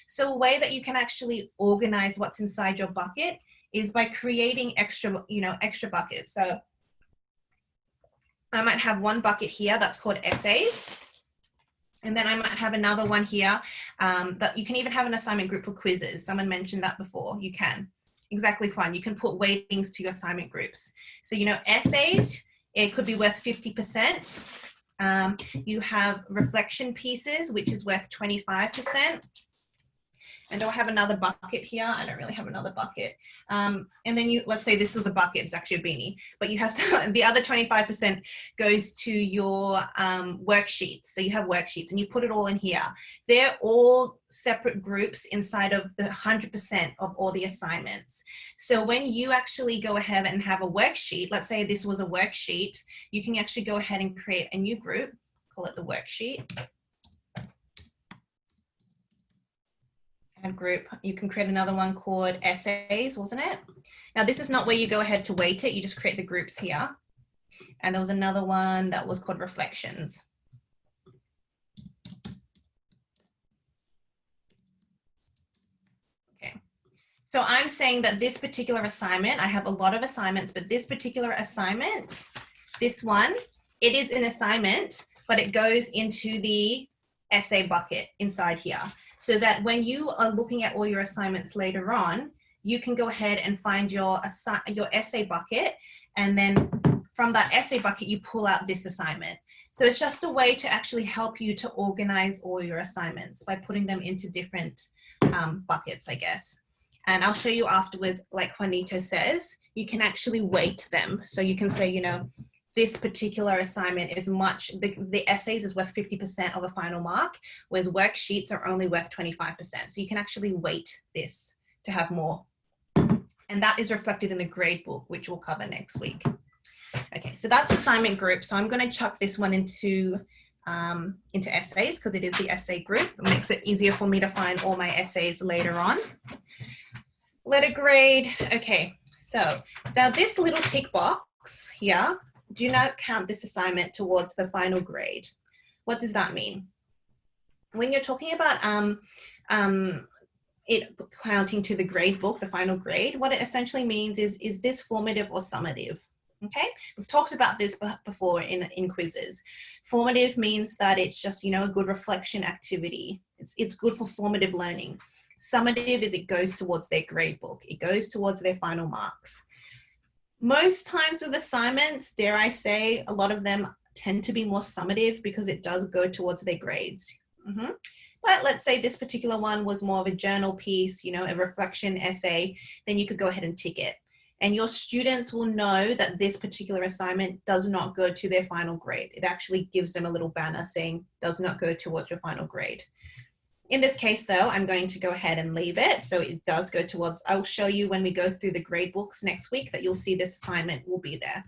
A: So a way that you can actually organize what's inside your bucket is by creating extra, you know, extra buckets. So I might have one bucket here that's called essays. And then I might have another one here that you can even have an assignment group for quizzes. Someone mentioned that before. You can. Exactly fine. You can put weightings to your assignment groups. So, you know, essays, it could be worth 50%. You have reflection pieces, which is worth 25%. And do I have another bucket here? I don't really have another bucket. And then you, let's say this is a bucket, it's actually a beanie, but you have some, the other 25% goes to your worksheets. So you have worksheets and you put it all in here. They're all separate groups inside of the 100% of all the assignments. So when you actually go ahead and have a worksheet, let's say this was a worksheet, you can actually go ahead and create a new group, call it the worksheet. Add group. You can create another one called essays, wasn't it? Now this is not where you go ahead to weight it. You just create the groups here. And there was another one that was called reflections. Okay. So I'm saying that this particular assignment, I have a lot of assignments, but this particular assignment, this one, it is an assignment, but it goes into the essay bucket inside here. So that when you are looking at all your assignments later on, you can go ahead and find your essay bucket, and then from that essay bucket, you pull out this assignment. So it's just a way to actually help you to organize all your assignments by putting them into different buckets, I guess. And I'll show you afterwards, like Juanito says, you can actually weight them. So you can say, you know, this particular assignment is the essays is worth 50% of a final mark, whereas worksheets are only worth 25%. So you can actually weight this to have more. And that is reflected in the grade book, which we'll cover next week. Okay, so that's assignment group. So I'm going to chuck this one into essays because it is the essay group. It makes it easier for me to find all my essays later on. Letter grade. Okay, so now this little tick box here, do not count this assignment towards the final grade. What does that mean? When you're talking about it counting to the grade book, the final grade, what it essentially means is this formative or summative? Okay, we've talked about this before in quizzes. Formative means that it's just, you know, a good reflection activity. It's good for formative learning. Summative is it goes towards their grade book. It goes towards their final marks. Most times with assignments, dare I say, a lot of them tend to be more summative because it does go towards their grades. But let's say this particular one was more of a journal piece, you know, a reflection essay, then you could go ahead and tick it. And your students will know that this particular assignment does not go to their final grade. It actually gives them a little banner saying, does not go towards your final grade. In this case though, I'm going to go ahead and leave it. So it does go towards, I'll show you when we go through the grade books next week that you'll see this assignment will be there.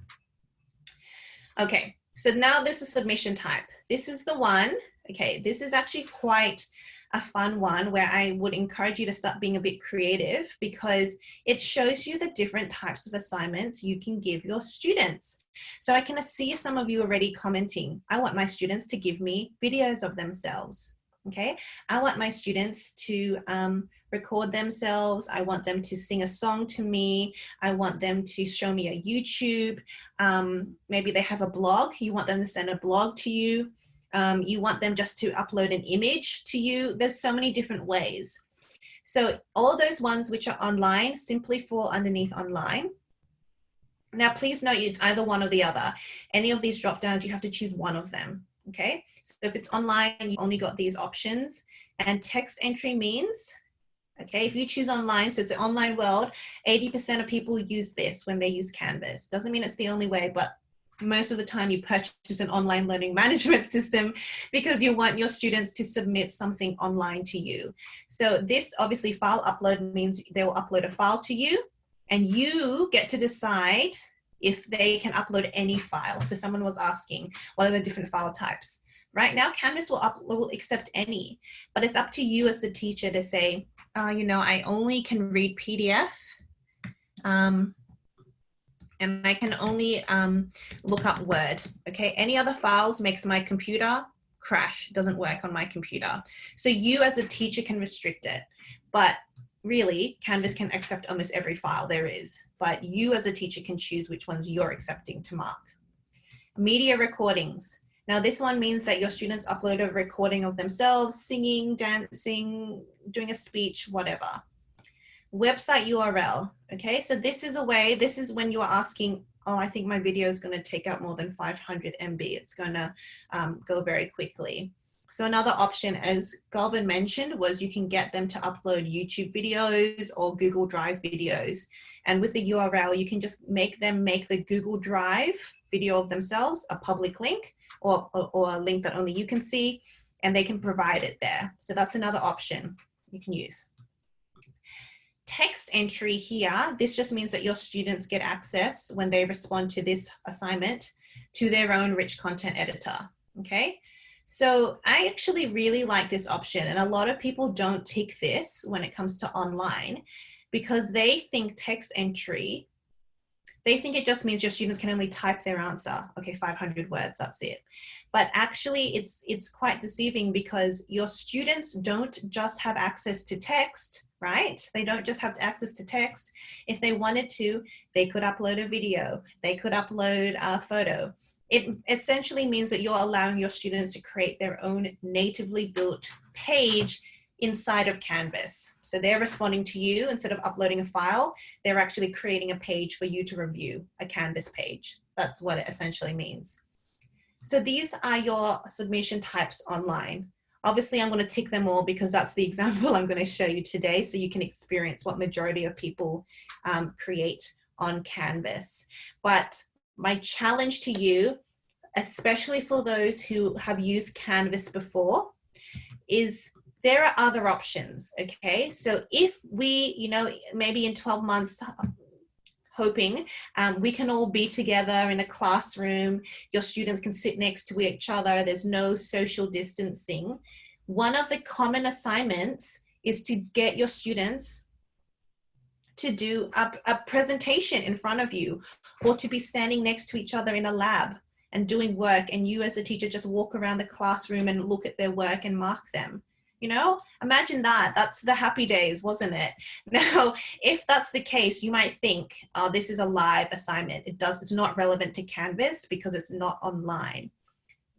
A: Okay, so now this is submission type. This is the one, okay, this is actually quite a fun one where I would encourage you to start being a bit creative because it shows you the different types of assignments you can give your students. So I can see some of you already commenting, I want my students to give me videos of themselves. Okay, I want my students to record themselves. I want them to sing a song to me. I want them to show me a YouTube. Maybe they have a blog. You want them to send a blog to you. You want them just to upload an image to you. There's so many different ways. So all those ones which are online simply fall underneath online. Now, please note it's either one or the other. Any of these drop downs, you have to choose one of them. Okay, so if it's online, you only got these options. And text entry means, okay, if you choose online, so it's the online world, 80% of people use this when they use Canvas. Doesn't mean it's the only way, but most of the time you purchase an online learning management system because you want your students to submit something online to you. So this obviously file upload means they will upload a file to you and you get to decide if they can upload any file. So someone was asking, what are the different file types? Right now, Canvas will accept any, but it's up to you as the teacher to say, you know, I only can read PDF, and I can only look up Word, okay? Any other files makes my computer crash, doesn't work on my computer. So you as a teacher can restrict it, but really, Canvas can accept almost every file there is, but you as a teacher can choose which ones you're accepting to mark. Media recordings. Now this one means that your students upload a recording of themselves, singing, dancing, doing a speech, whatever. Website URL, okay? So this is a way, this is when you are asking, oh, I think my video is gonna take up more than 500 MB. It's gonna go very quickly. So another option, as Galvin mentioned, was you can get them to upload YouTube videos or Google Drive videos. And with the URL, you can just make them make the Google Drive video of themselves a public link or a link that only you can see, and they can provide it there. So that's another option you can use. Text entry here, this just means that your students get access when they respond to this assignment to their own rich content editor, okay? So I actually really like this option, and a lot of people don't tick this when it comes to online because they think text entry, they think it just means your students can only type their answer. Okay, 500 words, that's it. But actually it's quite deceiving because your students don't just have access to text, right? They don't just have access to text. If they wanted to, they could upload a video, they could upload a photo. It essentially means that you're allowing your students to create their own natively built page inside of Canvas. So they're responding to you instead of uploading a file, they're actually creating a page for you to review, a Canvas page. That's what it essentially means. So these are your submission types online. Obviously, I'm going to tick them all because that's the example I'm going to show you today, so you can experience what majority of people create on Canvas. But my challenge to you, especially for those who have used Canvas before, is there are other options, okay? So if we, maybe in 12 months, hoping we can all be together in a classroom, your students can sit next to each other, there's no social distancing. One of the common assignments is to get your students to do a presentation in front of you, or to be standing next to each other in a lab and doing work, and you as a teacher just walk around the classroom and look at their work and mark them. Imagine that. That's the happy days, wasn't it? Now, if that's the case, you might think, oh, this is a live assignment. It's not relevant to Canvas because it's not online.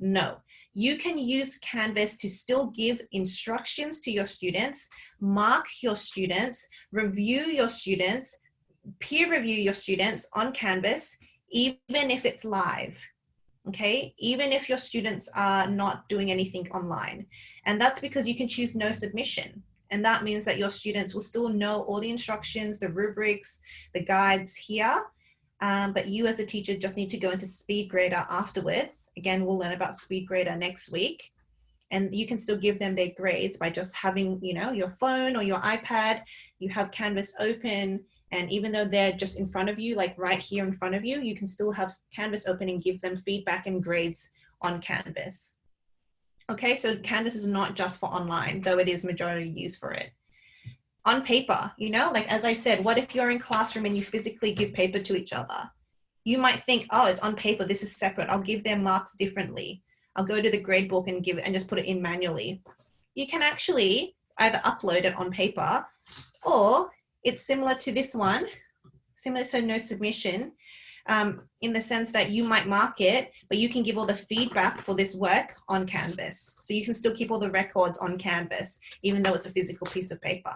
A: No, you can use Canvas to still give instructions to your students, mark your students, review your students, peer review your students on Canvas, even if it's live. Okay, even if your students are not doing anything online. And that's because you can choose no submission. And that means that your students will still know all the instructions, the rubrics, the guides here. But you as a teacher just need to go into SpeedGrader afterwards. Again, we'll learn about SpeedGrader next week. And you can still give them their grades by just having, your phone or your iPad, you have Canvas open. And even though they're just in front of you, like right here in front of you, you can still have Canvas open and give them feedback and grades on Canvas. Okay, so Canvas is not just for online, though it is majority used for it. On paper, like as I said, what if you're in classroom and you physically give paper to each other? You might think, oh, it's on paper, this is separate, I'll give them marks differently. I'll go to the grade book and give it and just put it in manually. You can actually either upload it on paper, or it's similar to this one, so no submission, in the sense that you might mark it, but you can give all the feedback for this work on Canvas. So you can still keep all the records on Canvas, even though it's a physical piece of paper.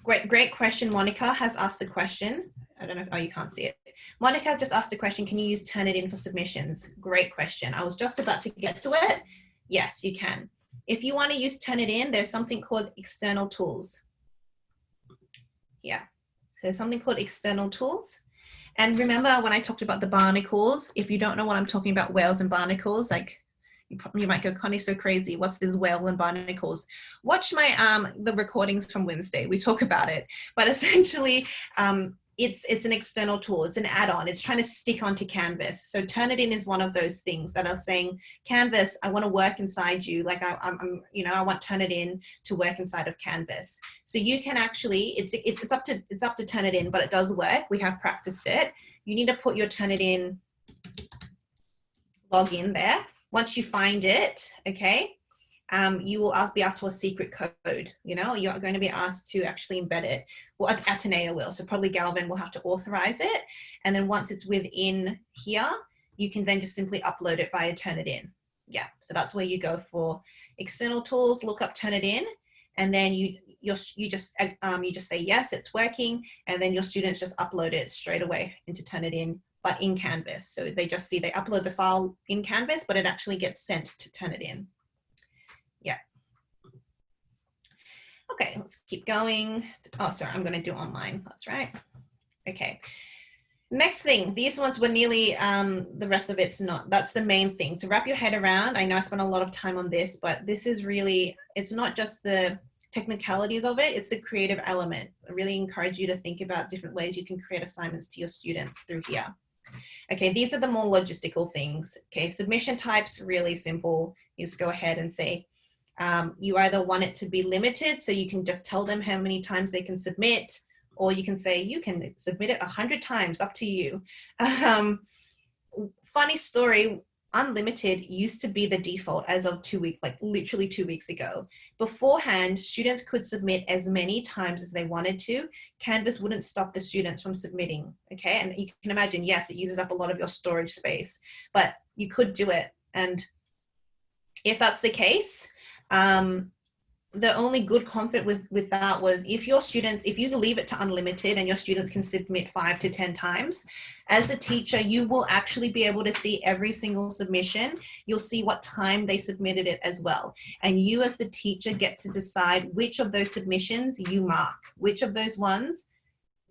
A: Great question. Monica has asked a question. I don't know if, you can't see it. Monica just asked a question, can you use Turnitin for submissions? Great question. I was just about to get to it. Yes, you can. If you want to use Turnitin, there's something called external tools. Yeah, so there's something called external tools. And remember when I talked about the barnacles, if you don't know what I'm talking about, whales and barnacles, like you might go, Connie, so crazy. What's this whale and barnacles? Watch my the recordings from Wednesday. We talk about it. But essentially, it's an external tool. It's an add-on. It's trying to stick onto Canvas. So Turnitin is one of those things that are saying, Canvas, I want to work inside you. Like I want Turnitin to work inside of Canvas. So you can actually, it's up to Turnitin, but it does work. We have practiced it. You need to put your Turnitin login there. Once you find it, okay, you will be asked for a secret code. You're going to be asked to actually embed it. Well, Ateneo will, so probably Galvin will have to authorize it. And then once it's within here, you can then just simply upload it via Turnitin. Yeah, so that's where you go for external tools, look up Turnitin, and then you just say, yes, it's working. And then your students just upload it straight away into Turnitin, but in Canvas. So they just see, they upload the file in Canvas, but it actually gets sent to Turnitin. Yeah. Okay, let's keep going. Oh, sorry, I'm gonna do online, that's right. Okay, next thing, these ones were nearly, the rest of it's not, that's the main thing. To wrap your head around, I know I spent a lot of time on this, but this is really, it's not just the technicalities of it, it's the creative element. I really encourage you to think about different ways you can create assignments to your students through here. Okay, these are the more logistical things. Okay, submission types, really simple. You just go ahead and say, you either want it to be limited, so you can just tell them how many times they can submit, or you can say you can submit it 100 times, up to you. Funny story, unlimited used to be the default as of 2 weeks, like literally 2 weeks ago. Beforehand, students could submit as many times as they wanted to. Canvas wouldn't stop the students from submitting, okay? And you can imagine, yes, it uses up a lot of your storage space, but you could do it. And if that's the case, the only good comfort with that was if you leave it to unlimited and your students can submit 5 to 10 times, as a teacher, you will actually be able to see every single submission. You'll see what time they submitted it as well. And you as the teacher get to decide which of those submissions you mark, which of those ones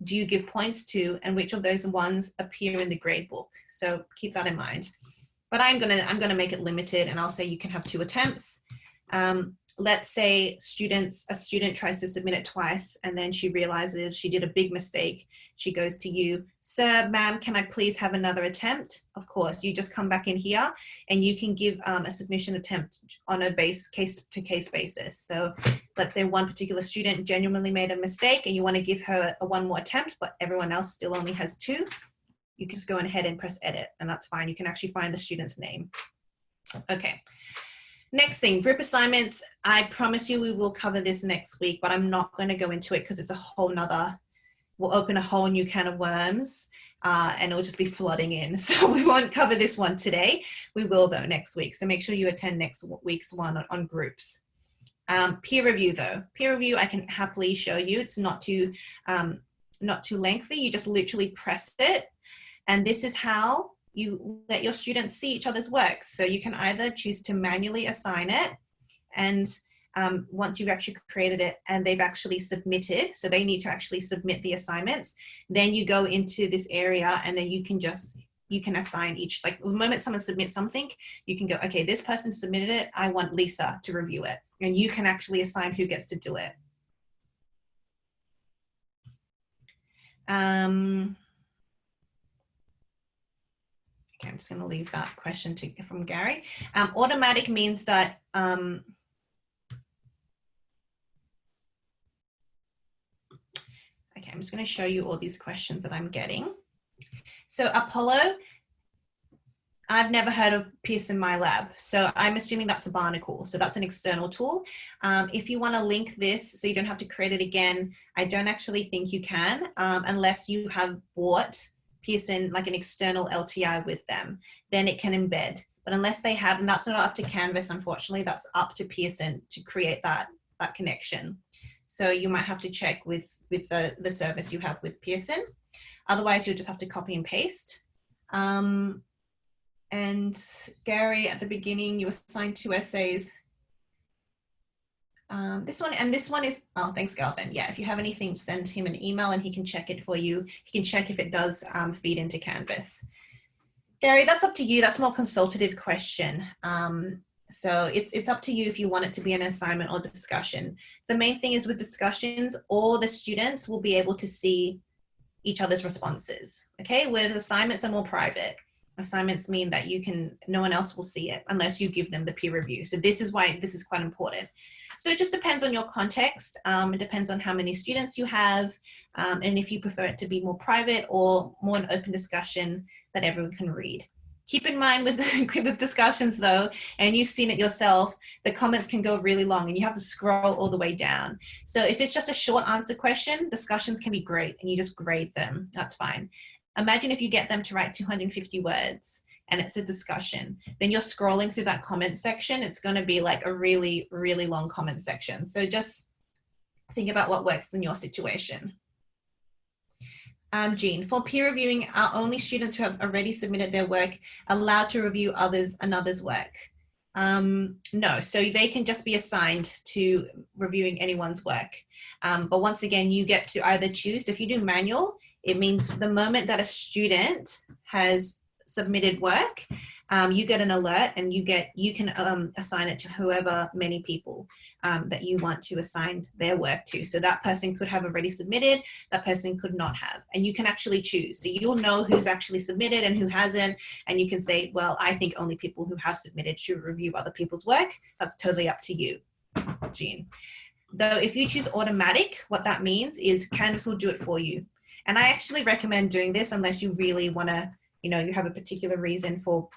A: do you give points to, and which of those ones appear in the grade book. So keep that in mind. But I'm gonna make it limited, and I'll say you can have 2 attempts. Let's say a student tries to submit it twice, and then she realizes she did a big mistake. She goes to you, sir, ma'am, can I please have another attempt? Of course, you just come back in here and you can give a submission attempt on a case-to-case basis. So let's say one particular student genuinely made a mistake and you want to give her one more attempt, but everyone else still only has 2. You can just go ahead and press edit, and that's fine. You can actually find the student's name. Okay. Next thing, group assignments. I promise you we will cover this next week, but I'm not going to go into it because it's a whole nother, we'll open a whole new can of worms and it'll just be flooding in. So we won't cover this one today. We will though next week. So make sure you attend next week's one on groups. Peer review though. Peer review I can happily show you. It's not too lengthy. You just literally press it. And this is how you let your students see each other's work. So you can either choose to manually assign it, and once you've actually created it and they've actually submitted, so they need to actually submit the assignments, then you go into this area and then you can assign each, like the moment someone submits something, you can go, okay, this person submitted it, I want Lisa to review it. And you can actually assign who gets to do it. Okay, I'm just going to leave that question from Gary. Automatic means that okay, I'm just going to show you all these questions that I'm getting. So Apollo, I've never heard of Pearson My Lab, so I'm assuming that's a Barnacle. So that's an external tool. If you want to link this so you don't have to create it again, I don't actually think you can unless you have bought Pearson, like an external LTI with them, then it can embed. But unless they have, and that's not up to Canvas, unfortunately, that's up to Pearson to create that connection. So you might have to check with the service you have with Pearson. Otherwise, you'll just have to copy and paste. And Gary, at the beginning, you assigned 2 essays. This one is, oh, thanks, Galvin. Yeah, if you have anything, send him an email and he can check it for you. He can check if it does feed into Canvas. Gary, that's up to you. That's a more consultative question. So it's up to you if you want it to be an assignment or discussion. The main thing is with discussions, all the students will be able to see each other's responses. Okay, with assignments are more private. Assignments mean that no one else will see it unless you give them the peer review. So this is why this is quite important. So it just depends on your context. It depends on how many students you have, and if you prefer it to be more private or more an open discussion that everyone can read. Keep in mind with discussions though, and you've seen it yourself, the comments can go really long and you have to scroll all the way down. So if it's just a short answer question, discussions can be great and you just grade them, that's fine. Imagine if you get them to write 250 words and it's a discussion, then you're scrolling through that comment section. It's going to be like a really, really long comment section. So just think about what works in your situation. Jean, for peer reviewing, are only students who have already submitted their work allowed to review another's work? No, so they can just be assigned to reviewing anyone's work. But once again, you get to either choose. If you do manual, it means the moment that a student has submitted work, you get an alert and you can assign it to whoever many people that you want to assign their work to. So that person could have already submitted, that person could not have, and you can actually choose. So you'll know who's actually submitted and who hasn't, and you can say, well, I think only people who have submitted should review other people's work. That's totally up to you, Jean. Though if you choose automatic, what that means is Canvas will do it for you. And I actually recommend doing this unless you really want to, you know, you have a particular reason for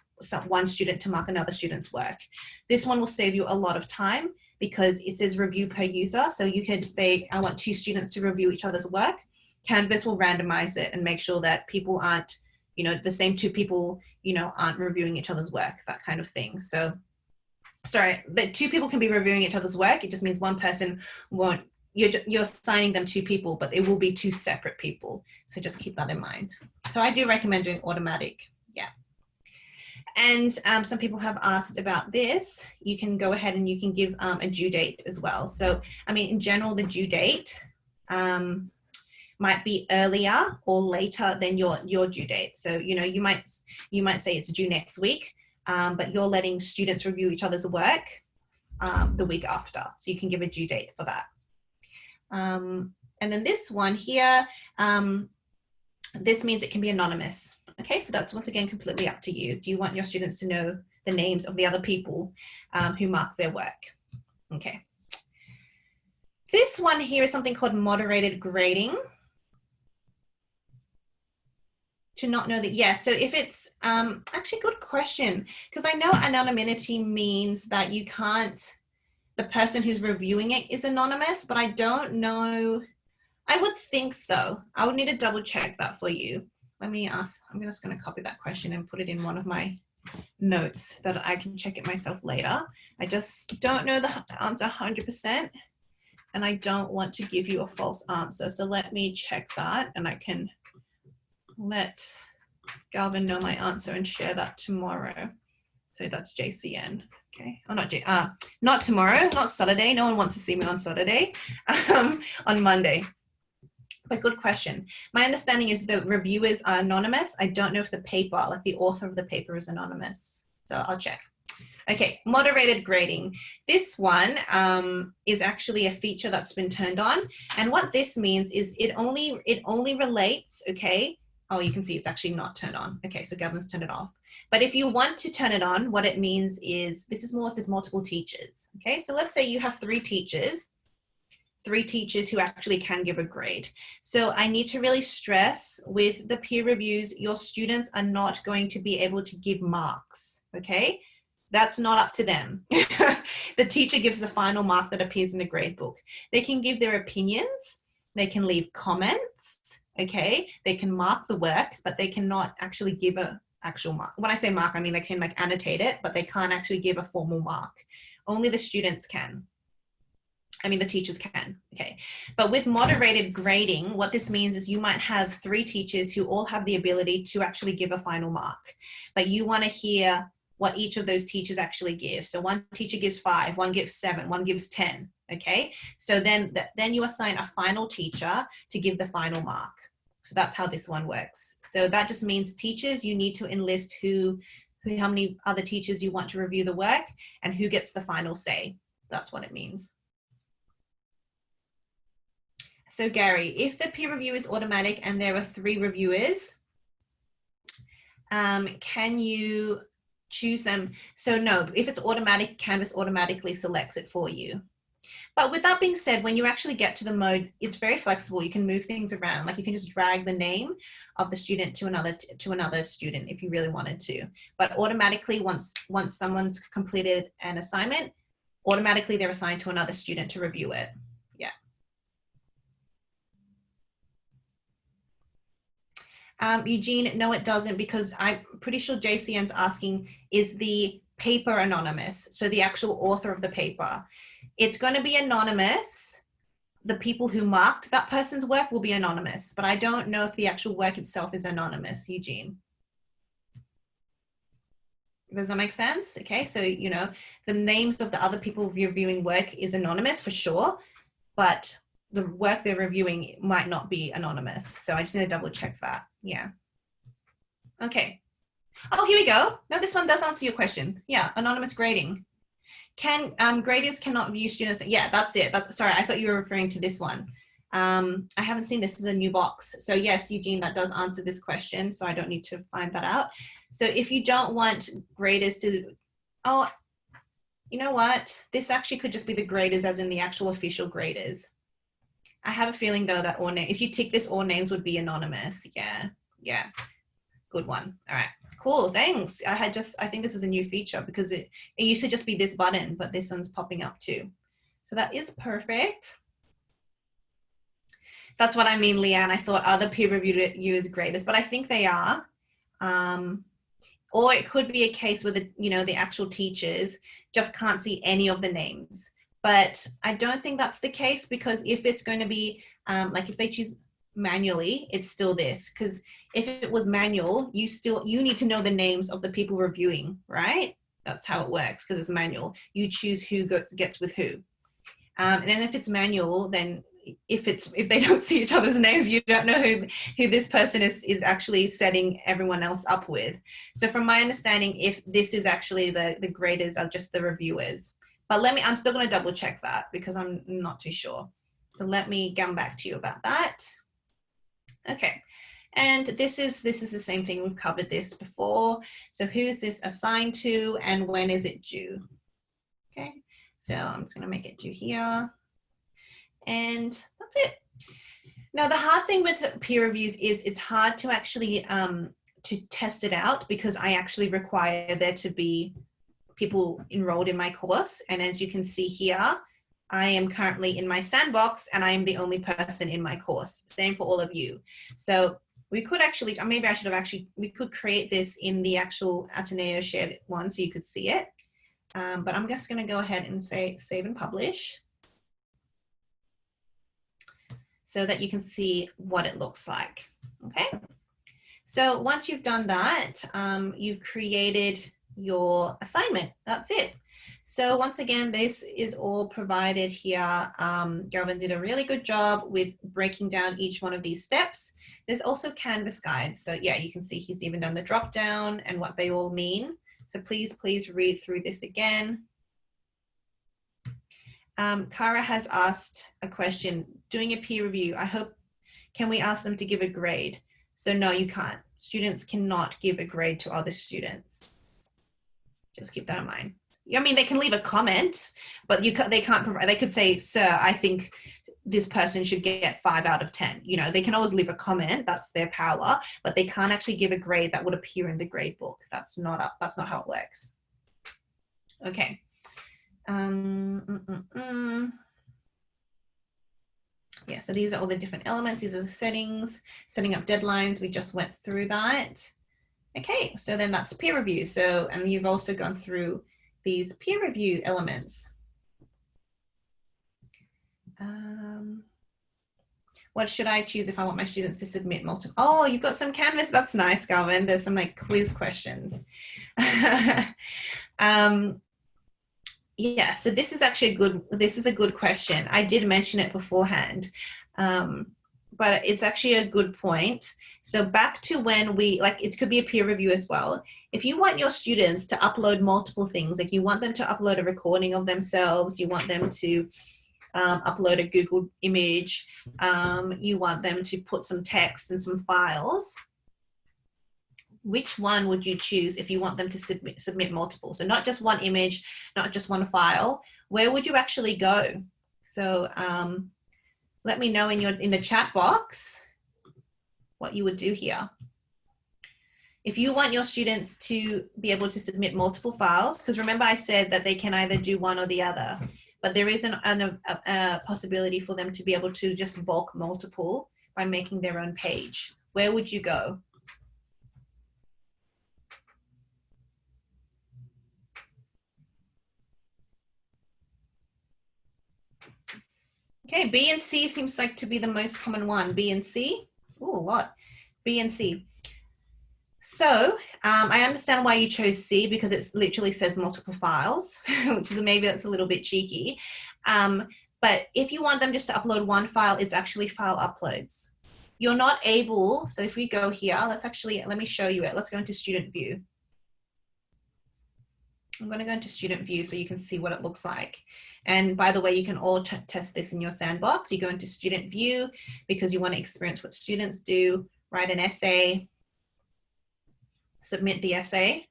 A: one student to mark another student's work. This one will save you a lot of time because it says review per user. So you could say, I want 2 students to review each other's work. Canvas will randomize it and make sure that people aren't, you know, the same 2 people, you know, aren't reviewing each other's work, that kind of thing. So, sorry, but 2 people can be reviewing each other's work. It just means one person won't, you're assigning them 2 people, but it will be 2 separate people. So just keep that in mind. So I do recommend doing automatic, yeah. And some people have asked about this. You can go ahead and you can give a due date as well. So, I mean, in general, the due date might be earlier or later than your due date. So, you know, you might say it's due next week, but you're letting students review each other's work the week after. So you can give a due date for that. And then this one here, this means it can be anonymous. Okay, so that's once again completely up to you. Do you want your students to know the names of the other people who mark their work? Okay. This one here is something called moderated grading. To not know that, yes. So if it's, actually good question, because I know anonymity means that you can't, the person who's reviewing it is anonymous, but I don't know. I would think so. I would need to double check that for you. Let me ask, I'm just going to copy that question and put it in one of my notes that I can check it myself later. I just don't know the answer 100%, and I don't want to give you a false answer. So let me check that, and I can let Galvin know my answer and share that tomorrow. So that's JCN. Okay. Oh, not tomorrow, not Saturday. No one wants to see me on Saturday. On Monday. But good question. My understanding is the reviewers are anonymous. I don't know if the paper, like the author of the paper, is anonymous. So I'll check. Okay, moderated grading. This one is actually a feature that's been turned on. And what this means is it only relates, okay. Oh, you can see it's actually not turned on. Okay, so Gavin's turned it off. But if you want to turn it on, what it means is, this is more if there's multiple teachers. Okay, so let's say you have 3 teachers who actually can give a grade. So I need to really stress with the peer reviews, your students are not going to be able to give marks, okay? That's not up to them. The teacher gives the final mark that appears in the grade book. They can give their opinions, they can leave comments, okay? They can mark the work, but they cannot actually give an actual mark. When I say mark, I mean they can like annotate it, but they can't actually give a formal mark. Only the students can. I mean, the teachers can, okay. But with moderated grading, what this means is you might have 3 teachers who all have the ability to actually give a final mark, but you want to hear what each of those teachers actually give. So one teacher gives 5, one gives 7, one gives 10, okay? So then you assign a final teacher to give the final mark. So that's how this one works. So that just means teachers, you need to enlist how many other teachers you want to review the work and who gets the final say. That's what it means. So Gary, if the peer review is automatic and there are 3 reviewers, can you choose them? So no, if it's automatic, Canvas automatically selects it for you. But with that being said, when you actually get to the mode, it's very flexible. You can move things around. Like you can just drag the name of the student to another student if you really wanted to. But automatically, once someone's completed an assignment, automatically they're assigned to another student to review it. Yeah. Eugene, no, it doesn't, because I'm pretty sure JCN's asking, is the paper anonymous? So the actual author of the paper. It's going to be anonymous. The people who marked that person's work will be anonymous, but I don't know if the actual work itself is anonymous, Eugene. Does that make sense? Okay, so, you know, the names of the other people reviewing work is anonymous for sure, but the work they're reviewing might not be anonymous. So I just need to double check that. Yeah. Okay. Oh, here we go. No, this one does answer your question. Yeah, anonymous grading. Graders cannot view students. Yeah, that's it. Sorry, I thought you were referring to this one. I haven't seen this as a new box. So yes, Eugene, that does answer this question. So I don't need to find that out. So if you don't want graders to, oh, you know what? This actually could just be the graders as in the actual official graders. I have a feeling though that if you tick this, all names would be anonymous. Yeah. Good one. All right, cool, thanks. I think this is a new feature because it used to just be this button, but this one's popping up too. So that is perfect. That's what I mean, Leanne. I thought other peer reviewers graders, but I think they are. Or it could be a case where the actual teachers just can't see any of the names. But I don't think that's the case, because if it's going to be like if they choose manually, it's still this, because if it was manual, you need to know the names of the people reviewing, right? That's how it works, because it's manual. You choose who gets with who. And then if it's manual, then if they don't see each other's names, you don't know who this person is actually setting everyone else up with. So from my understanding, if this is actually the graders are just the reviewers. But I'm still going to double check that because I'm not too sure. So let me come back to you about that. Okay. And this is the same thing. We've covered this before. So who's this assigned to and when is it due? Okay. So I'm just going to make it due here. And that's it. Now, the hard thing with peer reviews is it's hard to actually to test it out, because I actually require there to be people enrolled in my course. And as you can see here, I am currently in my sandbox and I am the only person in my course. Same for all of you. So we could actually, maybe I should have actually, we could create this in the actual Ateneo shared one so you could see it. But I'm just going to go ahead and say save and publish, so that you can see what it looks like. Okay. So once you've done that, you've created your assignment. That's it. So once again, this is all provided here. Galvin did a really good job with breaking down each one of these steps. There's also Canvas guides. So yeah, you can see he's even done the drop down and what they all mean. So please read through this again. Kara has asked a question, doing a peer review, can we ask them to give a grade? So no, you can't. Students cannot give a grade to other students. Just keep that in mind. I mean, they can leave a comment, but they can't provide, they could say, sir, I think this person should get 5 out of 10. You know, they can always leave a comment, that's their power, but they can't actually give a grade that would appear in the grade book. That's not how it works. Okay. Yeah, so these are all the different elements. These are the settings, setting up deadlines. We just went through that. Okay, so then that's peer review. So, and you've also gone through these peer review elements. What should I choose if I want my students to submit multiple? Oh, you've got some Canvas. That's nice, Galvin. There's some like quiz questions. Yeah, so this is actually a good question. I did mention it beforehand, but it's actually a good point. So back to when it could be a peer review as well. If you want your students to upload multiple things, like you want them to upload a recording of themselves, you want them to upload a Google image, you want them to put some text and some files, which one would you choose if you want them to submit multiple? So not just one image, not just one file. Where would you actually go? So let me know in the chat box what you would do here. If you want your students to be able to submit multiple files, because remember I said that they can either do one or the other, but there is a possibility for them to be able to just bulk multiple by making their own page. Where would you go? Okay, B and C seems like to be the most common one. B and C, oh, a lot. B and C. So I understand why you chose C, because it literally says multiple files, which is maybe that's a little bit cheeky. But if you want them just to upload one file, it's actually file uploads. You're not able, so if we go here, let me show you it. Let's go into student view. I'm going to go into student view so you can see what it looks like. And by the way, you can all test this in your sandbox. You go into student view because you want to experience what students do, write an essay, submit the essay.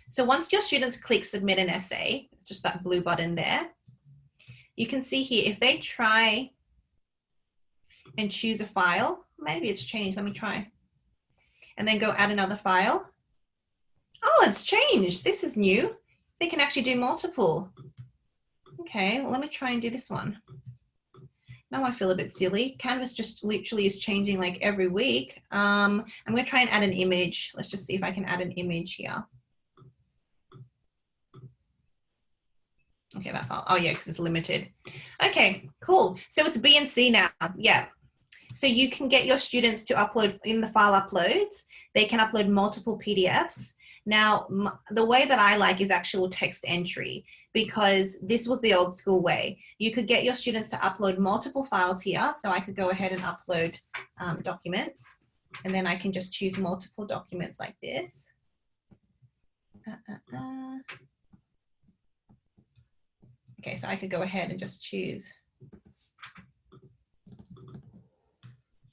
A: So once your students click submit an essay, it's just that blue button there. You can see here, if they try and choose a file, maybe it's changed, let me try. And then go add another file. Oh, it's changed. This is new. They can actually do multiple. Okay, well, let me try and do this one. Now I feel a bit silly. Canvas just literally is changing like every week. I'm going to try and add an image. Let's just see if I can add an image here. Okay, that file. Oh yeah, because it's limited. Okay, cool. So it's B and C now. Yeah. So you can get your students to upload in the file uploads. They can upload multiple PDFs. Now, the way that I like is actual text entry, because this was the old school way. You could get your students to upload multiple files here. So I could go ahead and upload documents, and then I can just choose multiple documents like this. Okay, so I could go ahead and just choose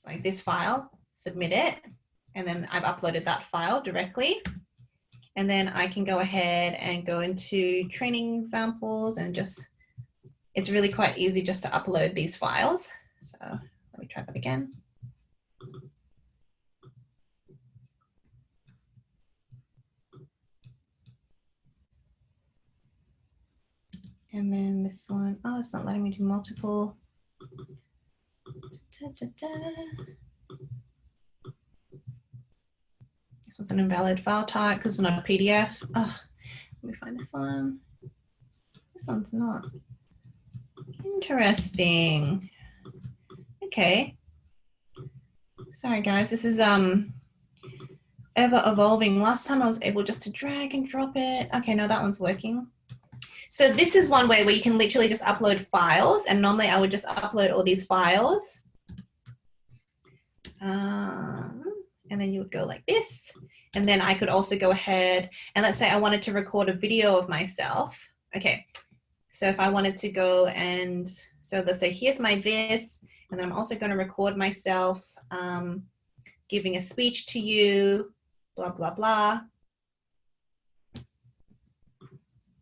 A: like this file, submit it, and then I've uploaded that file directly. And then I can go ahead and go into training examples and just, it's really quite easy just to upload these files. So let me try that again. And then this one, oh, it's not letting me do multiple. This one's an invalid file type because it's not a PDF. Oh, let me find this one. This one's not. Interesting. Okay. Sorry guys, this is ever evolving. Last time I was able just to drag and drop it. Okay, no, that one's working. So this is one way where you can literally just upload files, and normally I would just upload all these files. And then you would go like this. And then I could also go ahead and let's say I wanted to record a video of myself. Okay, so if I wanted to go and, so let's say here's my this, and then I'm also going to record myself giving a speech to you, blah, blah, blah.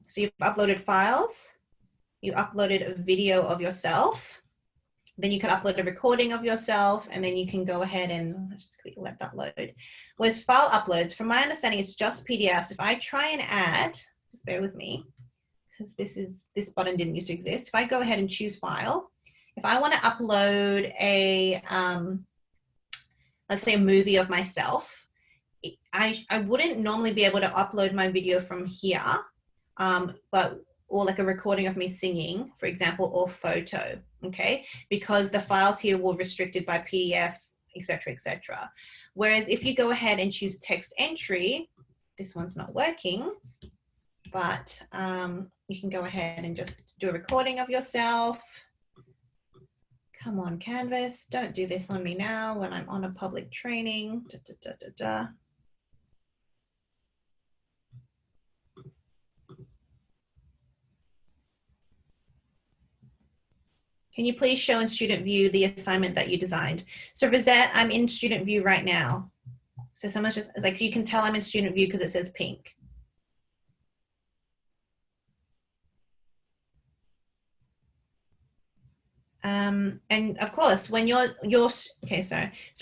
A: So you've uploaded files, you uploaded a video of yourself, then you can upload a recording of yourself, and then you can go ahead and let's just quickly let that load. Whereas file uploads, from my understanding, it's just PDFs. If I try and add, just bear with me, because this button didn't used to exist. If I go ahead and choose file, if I want to upload a, let's say a movie of myself, I wouldn't normally be able to upload my video from here, or like a recording of me singing, for example, or photo, okay? Because the files here were restricted by PDF, etc., etc. Whereas if you go ahead and choose text entry, this one's not working, but you can go ahead and just do a recording of yourself. Come on, Canvas, don't do this on me now when I'm on a public training. Can you please show in student view the assignment that you designed? So Rosette, I'm in student view right now. So someone's just like, you can tell I'm in student view because it says pink. And of course, when you're okay, so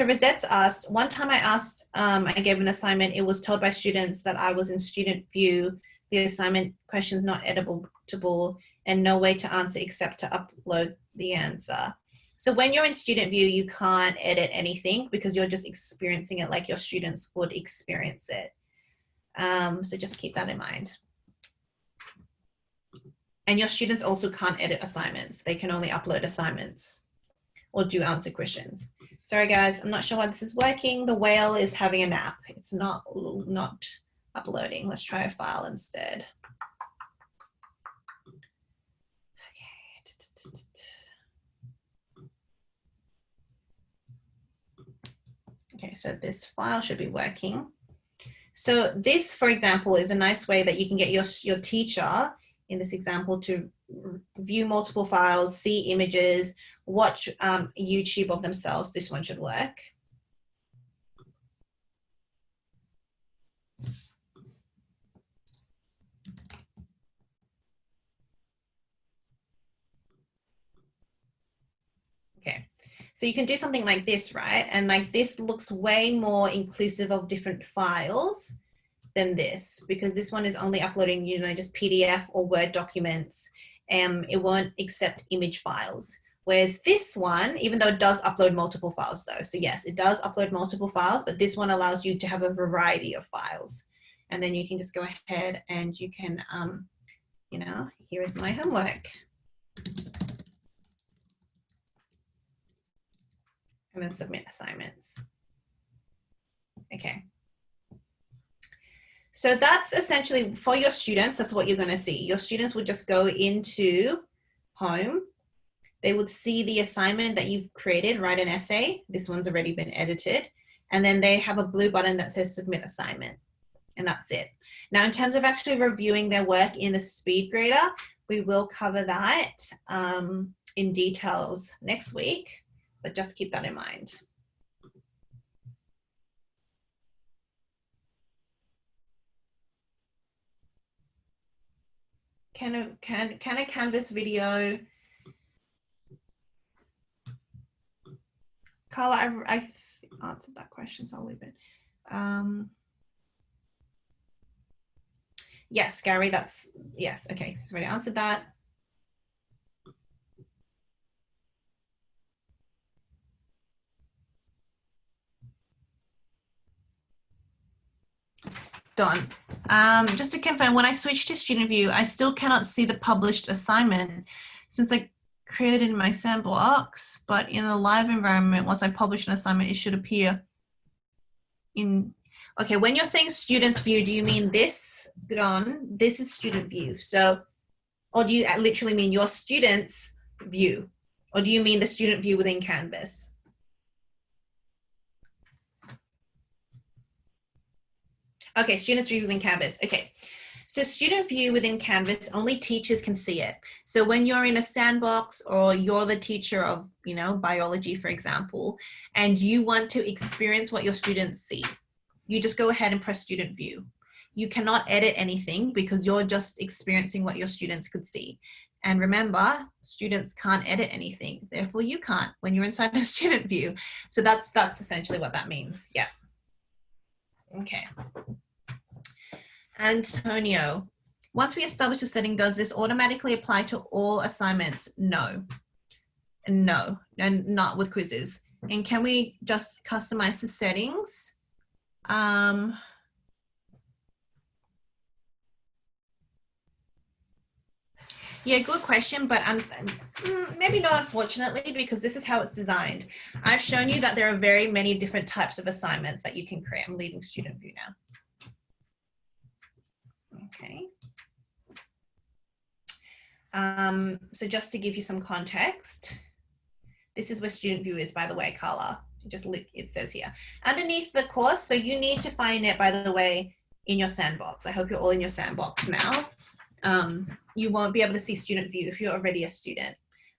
A: Rosette's asked, one time I asked, I gave an assignment, it was told by students that I was in student view, the assignment questions not editable and no way to answer except to upload the answer. So when you're in student view, you can't edit anything because you're just experiencing it like your students would experience it. So just keep that in mind. And your students also can't edit assignments. They can only upload assignments or do answer questions. Sorry guys, I'm not sure why this is working. The whale is having a nap. It's not uploading. Let's try a file instead. Okay, so this file should be working. So this, for example, is a nice way that you can get your teacher, in this example, to view multiple files, see images, watch YouTube of themselves. This one should work. Okay, so you can do something like this, right? And like this looks way more inclusive of different files than this, because this one is only uploading, you know, just PDF or Word documents. It won't accept image files. Whereas this one, even though it does upload multiple files though, so yes, it does upload multiple files, but this one allows you to have a variety of files. And then you can just go ahead and you can, you know, here is my homework. And then submit assignments. Okay. So that's essentially for your students, that's what you're going to see. Your students would just go into home. They would see the assignment that you've created, write an essay. This one's already been edited. And then they have a blue button that says submit assignment. And that's it. Now, in terms of actually reviewing their work in the speed grader, we will cover that in details next week, but just keep that in mind. Can a Canvas video, Carla, I answered that question, so I'll leave it. Yes, Gary, that's, yes, okay, so already answered that. Done. Just to confirm, when I switch to student view, I still cannot see the published assignment since I created in my sandbox, but in the live environment, once I publish an assignment, it should appear in, okay, when you're saying students view, do you mean this? Good on, this is student view. So, or do you literally mean your students view? Or do you mean the student view within Canvas? Okay, students view within Canvas. Okay, so student view within Canvas, only teachers can see it. So when you're in a sandbox or you're the teacher of, you know, biology, for example, and you want to experience what your students see, you just go ahead and press student view. You cannot edit anything because you're just experiencing what your students could see. And remember, students can't edit anything. Therefore, you can't when you're inside a student view. So that's essentially what that means. Yeah. Okay. Antonio, once we establish a setting, does this automatically apply to all assignments? No. No, and not with quizzes. And can we just customize the settings? Yeah, good question, but maybe not unfortunately, because this is how it's designed. I've shown you that there are very many different types of assignments that you can create. I'm leaving student view now. Okay. So just to give you some context, this is where student view is, by the way, Carla. It says here. Underneath the course, so you need to find it, by the way, in your sandbox. I hope you're all in your sandbox now. You won't be able to see student view if you're already a student.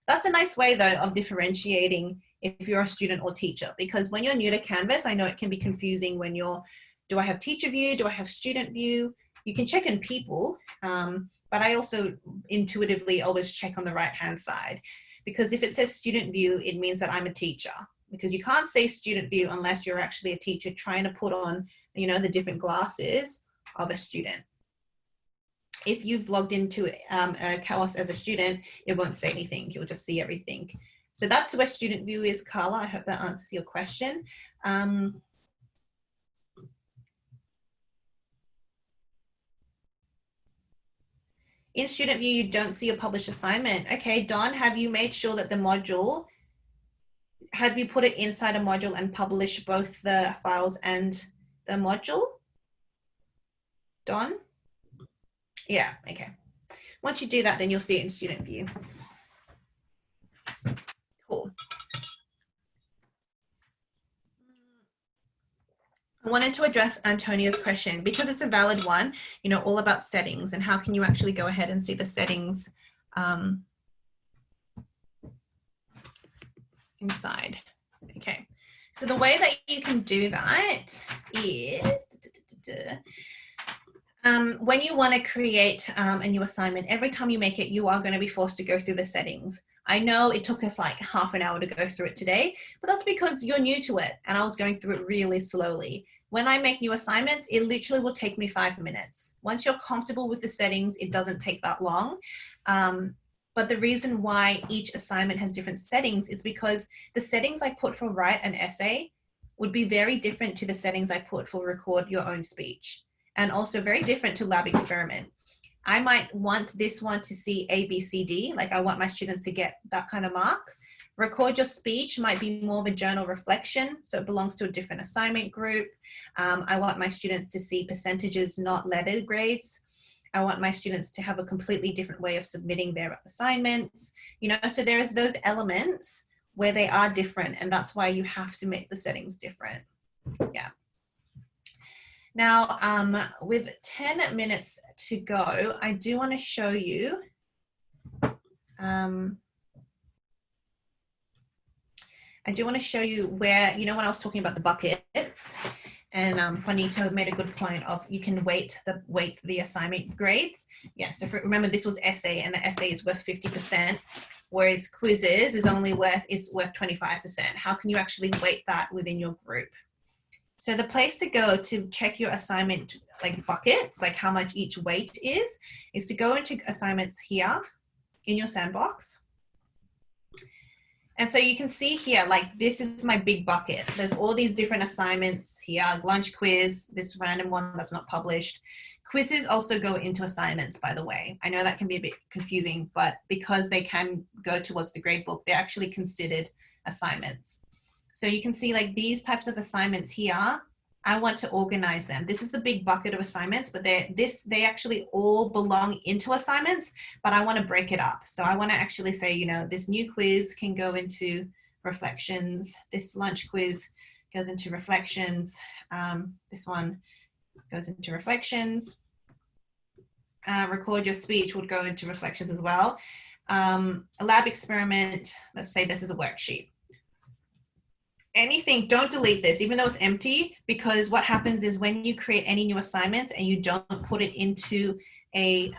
A: That's a nice way, though, of differentiating if you're a student or teacher, because when you're new to Canvas, I know it can be confusing when you're, do I have teacher view? Do I have student view? You can check in people, but I also intuitively always check on the right-hand side, because if it says student view, it means that I'm a teacher, because you can't say student view unless you're actually a teacher trying to put on, you know, the different glasses of a student. If you've logged into a Chaos as a student, it won't say anything. You'll just see everything. So that's where student view is, Carla. I hope that answers your question. In student view, you don't see a published assignment. Okay, Don, have you made sure that the module, have you put it inside a module and published both the files and the module? Don? Yeah, okay. Once you do that, then you'll see it in student view. Cool. I wanted to address Antonio's question because it's a valid one, you know, all about settings and how can you actually go ahead and see the settings inside. Okay, so the way that you can do that is when you want to create a new assignment, every time you make it, you are going to be forced to go through the settings. I know it took us like half an hour to go through it today, but that's because you're new to it and I was going through it really slowly. When I make new assignments, it literally will take me 5 minutes. Once you're comfortable with the settings, it doesn't take that long. But the reason why each assignment has different settings is because the settings I put for write an essay would be very different to the settings I put for record your own speech, and also very different to lab experiment. I might want this one to see A, B, C, D, like I want my students to get that kind of mark. Record your speech might be more of a journal reflection, so it belongs to a different assignment group. I want my students to see percentages, not letter grades. I want my students to have a completely different way of submitting their assignments. You know, so there's those elements where they are different, and that's why you have to make the settings different. Yeah. Now, with 10 minutes to go, I do want to show you where, you know, when I was talking about the buckets, and Juanito made a good point of you can weight the assignment grades. Yeah, so remember this was essay, and the essay is worth 50%, whereas quizzes is only worth 25%. How can you actually weight that within your group? So the place to go to check your assignment like buckets, like how much each weight is to go into assignments here in your sandbox. And so you can see here, like this is my big bucket. There's all these different assignments here, lunch quiz, this random one that's not published. Quizzes also go into assignments, by the way. I know that can be a bit confusing, but because they can go towards the gradebook, they're actually considered assignments. So you can see like these types of assignments here, I want to organize them. This is the big bucket of assignments, but they actually all belong into assignments, but I want to break it up. So I want to actually say, you know, this new quiz can go into reflections. This lunch quiz goes into reflections. This one goes into reflections. Record your speech would go into reflections as well. A lab experiment, let's say this is a worksheet. Anything, don't delete this, even though it's empty, because what happens is when you create any new assignments and you don't put it into an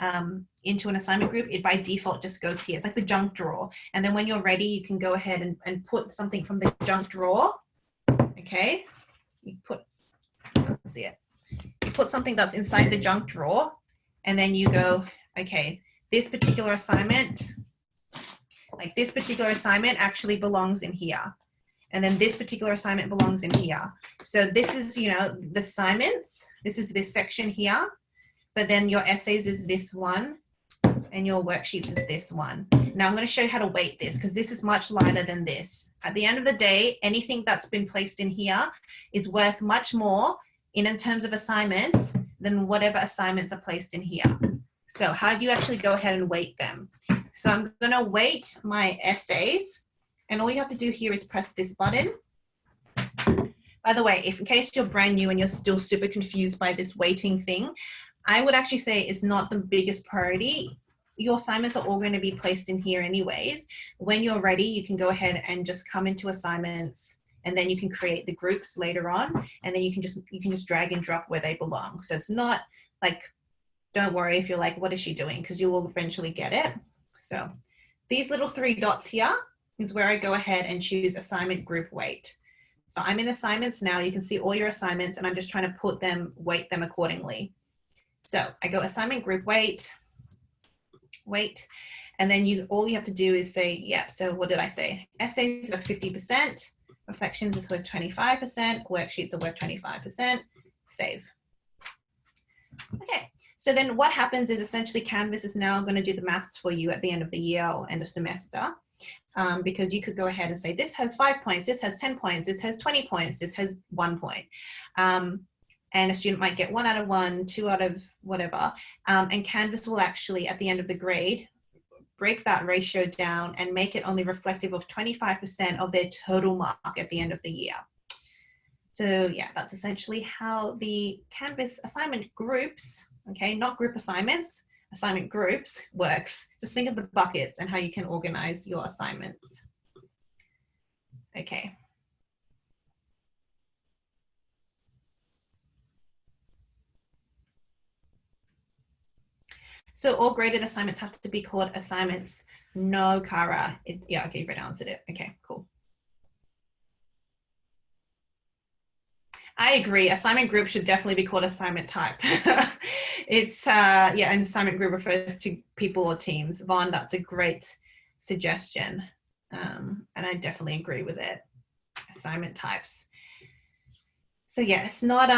A: assignment group, it by default just goes here. It's like the junk drawer. And then when you're ready, you can go ahead and put something from the junk drawer. Okay, you put something that's inside the junk drawer, and then you go, okay, this particular assignment, like this particular assignment actually belongs in here. And then this particular assignment belongs in here. So this is, you know, the assignments. This is this section here. But then your essays is this one. And your worksheets is this one. Now I'm going to show you how to weight this because this is much lighter than this. At the end of the day, anything that's been placed in here is worth much more in terms of assignments than whatever assignments are placed in here. So how do you actually go ahead and weight them? So I'm going to weight my essays. And all you have to do here is press this button. By the way, if in case you're brand new and you're still super confused by this weighting thing, I would actually say it's not the biggest priority. Your assignments are all going to be placed in here anyways. When you're ready, you can go ahead and just come into assignments, and then you can create the groups later on, and then you can just drag and drop where they belong. So it's not like, don't worry if you're like, what is she doing? Because you will eventually get it. So these little 3 dots here is where I go ahead and choose assignment group weight. So I'm in assignments now. You can see all your assignments, and I'm just trying to weight them accordingly. So I go assignment group weight, and then all you have to do is say, yeah, so what did I say? Essays are 50%, reflections is worth 25%, worksheets are worth 25%, save. Okay, so then what happens is essentially Canvas is now going to do the maths for you at the end of the year or end of semester. Because you could go ahead and say, this has 5 points, this has 10 points, this has 20 points, this has 1 point. And a student might get 1 out of 1, 2 out of whatever. And Canvas will actually, at the end of the grade, break that ratio down and make it only reflective of 25% of their total mark at the end of the year. So yeah, that's essentially how the Canvas assignment groups, okay, not group assignments, assignment groups works. Just think of the buckets and how you can organize your assignments. Okay. So all graded assignments have to be called assignments. No, Cara. Yeah, okay, you've already answered it. Okay, cool. I agree. Assignment group should definitely be called assignment type. It's, yeah, an assignment group refers to people or teams. Vaughn, that's a great suggestion. And I definitely agree with it. Assignment types. So yeah, it's not,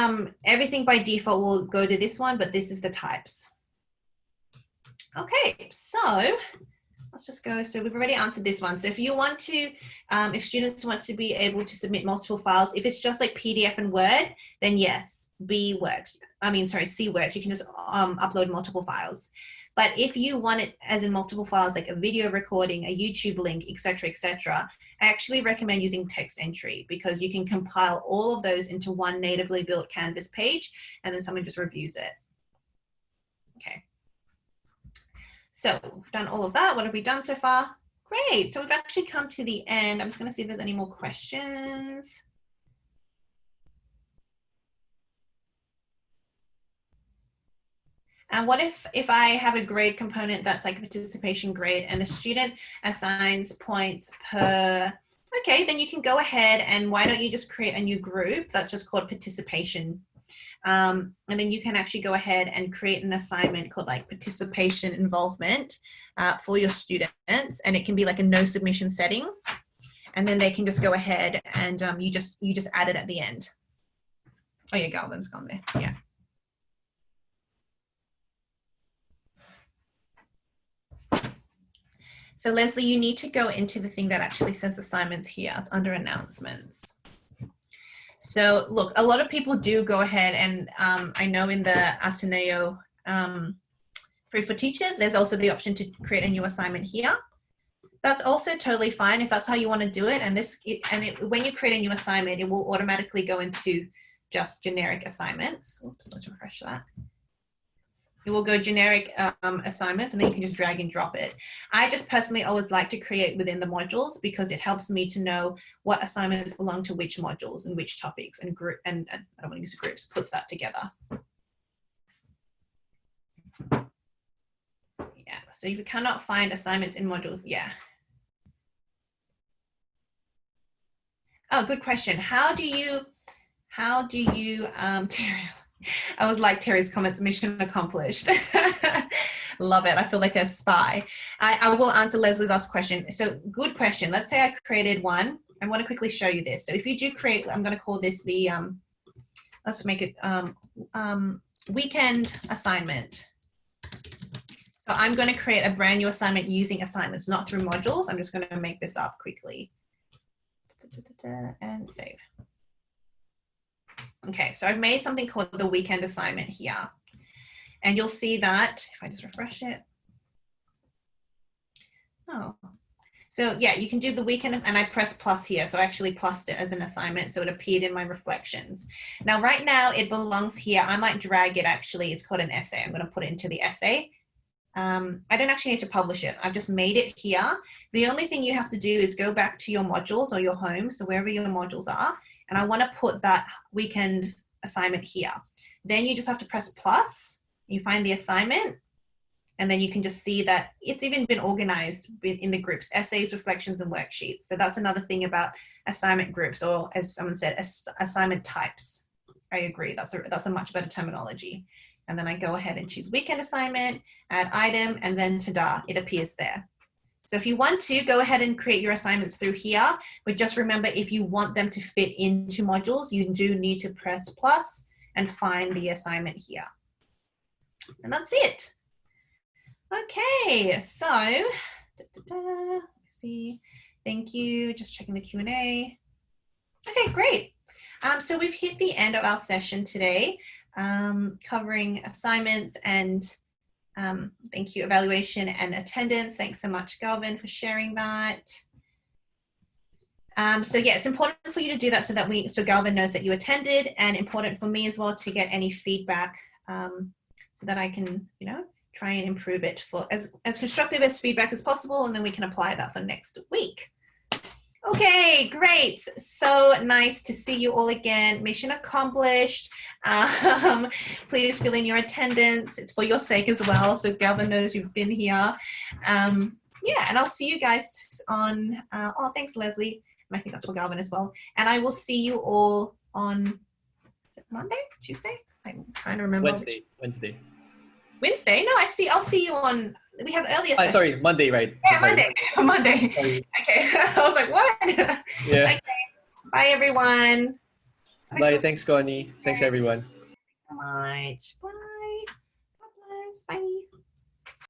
A: everything by default will go to this one, but this is the types. Okay, so let's just go. So we've already answered this one. So if you want to, if students want to be able to submit multiple files, if it's just like PDF and Word, then yes, C works. You can just upload multiple files. But if you want it as in multiple files, like a video recording, a YouTube link, etc., I actually recommend using text entry because you can compile all of those into one natively built Canvas page, and then someone just reviews it. Okay. So we've done all of that. What have we done so far? Great. So we've actually come to the end. I'm just going to see if there's any more questions. And what if I have a grade component that's like a participation grade and the student assigns points per, okay, then you can go ahead and why don't you just create a new group that's just called participation. And then you can actually go ahead and create an assignment called like participation involvement for your students, and it can be like a no submission setting, and then they can just go ahead and you just add it at the end. Oh yeah, Galvin's gone there. Yeah. So Leslie, you need to go into the thing that actually says assignments here. It's under announcements. So look, a lot of people do go ahead and I know in the Ateneo Free for Teacher, there's also the option to create a new assignment here. That's also totally fine if that's how you want to do it. And when you create a new assignment, it will automatically go into just generic assignments. Oops, let's refresh that. It will go generic assignments, and then you can just drag and drop it. I just personally always like to create within the modules because it helps me to know what assignments belong to which modules and which topics, and group, and I don't want to use groups, puts that together. Yeah, so if you cannot find assignments in modules, yeah. Oh, good question. How do you, Terry, I was like Terry's comments, mission accomplished. Love it. I feel like a spy. I will answer Leslie's last question. So good question. Let's say I created one. I want to quickly show you this. So if you do create, I'm going to call this the, let's make it weekend assignment. So I'm going to create a brand new assignment using assignments, not through modules. I'm just going to make this up quickly. And save. Okay, so I've made something called the weekend assignment here. And you'll see that, if I just refresh it. Oh, so yeah, you can do the weekend, and I pressed plus here. So I actually plussed it as an assignment. So it appeared in my reflections. Now, right now it belongs here. I might drag it actually. It's called an essay. I'm going to put it into the essay. I don't actually need to publish it. I've just made it here. The only thing you have to do is go back to your modules or your home. So wherever your modules are, and I want to put that weekend assignment here. Then you just have to press plus, you find the assignment, and then you can just see that it's even been organized in the groups, essays, reflections, and worksheets. So that's another thing about assignment groups, or as someone said, assignment types. I agree, that's a much better terminology. And then I go ahead and choose weekend assignment, add item, and then ta-da, it appears there. So if you want to, go ahead and create your assignments through here, but just remember, if you want them to fit into modules, you do need to press plus and find the assignment here. And that's it. Okay, so, let's see, thank you, just checking the Q&A. Okay, great. So we've hit the end of our session today, covering assignments and thank you, evaluation and attendance. Thanks so much, Galvin, for sharing that. So yeah, it's important for you to do that so Galvin knows that you attended, and important for me as well to get any feedback so that I can, try and improve it for as constructive as feedback as possible, and then we can apply that for next week. Okay, great. So nice to see you all again. Mission accomplished. Please fill in your attendance. It's for your sake as well, so Galvin knows you've been here. Yeah, and I'll see you guys on, thanks, Leslie. I think that's for Galvin as well. And I will see you all on Monday, Tuesday? I'm trying to remember.
B: Wednesday.
A: No, I'll see you on, we have earlier sessions.
B: Sorry, Monday, right?
A: Yeah, Monday. Sorry. Okay, I was like, what?
B: Yeah.
A: Okay. Bye, everyone.
B: Bye. Thanks, Connie. Thanks, everyone.
A: Bye. Bye.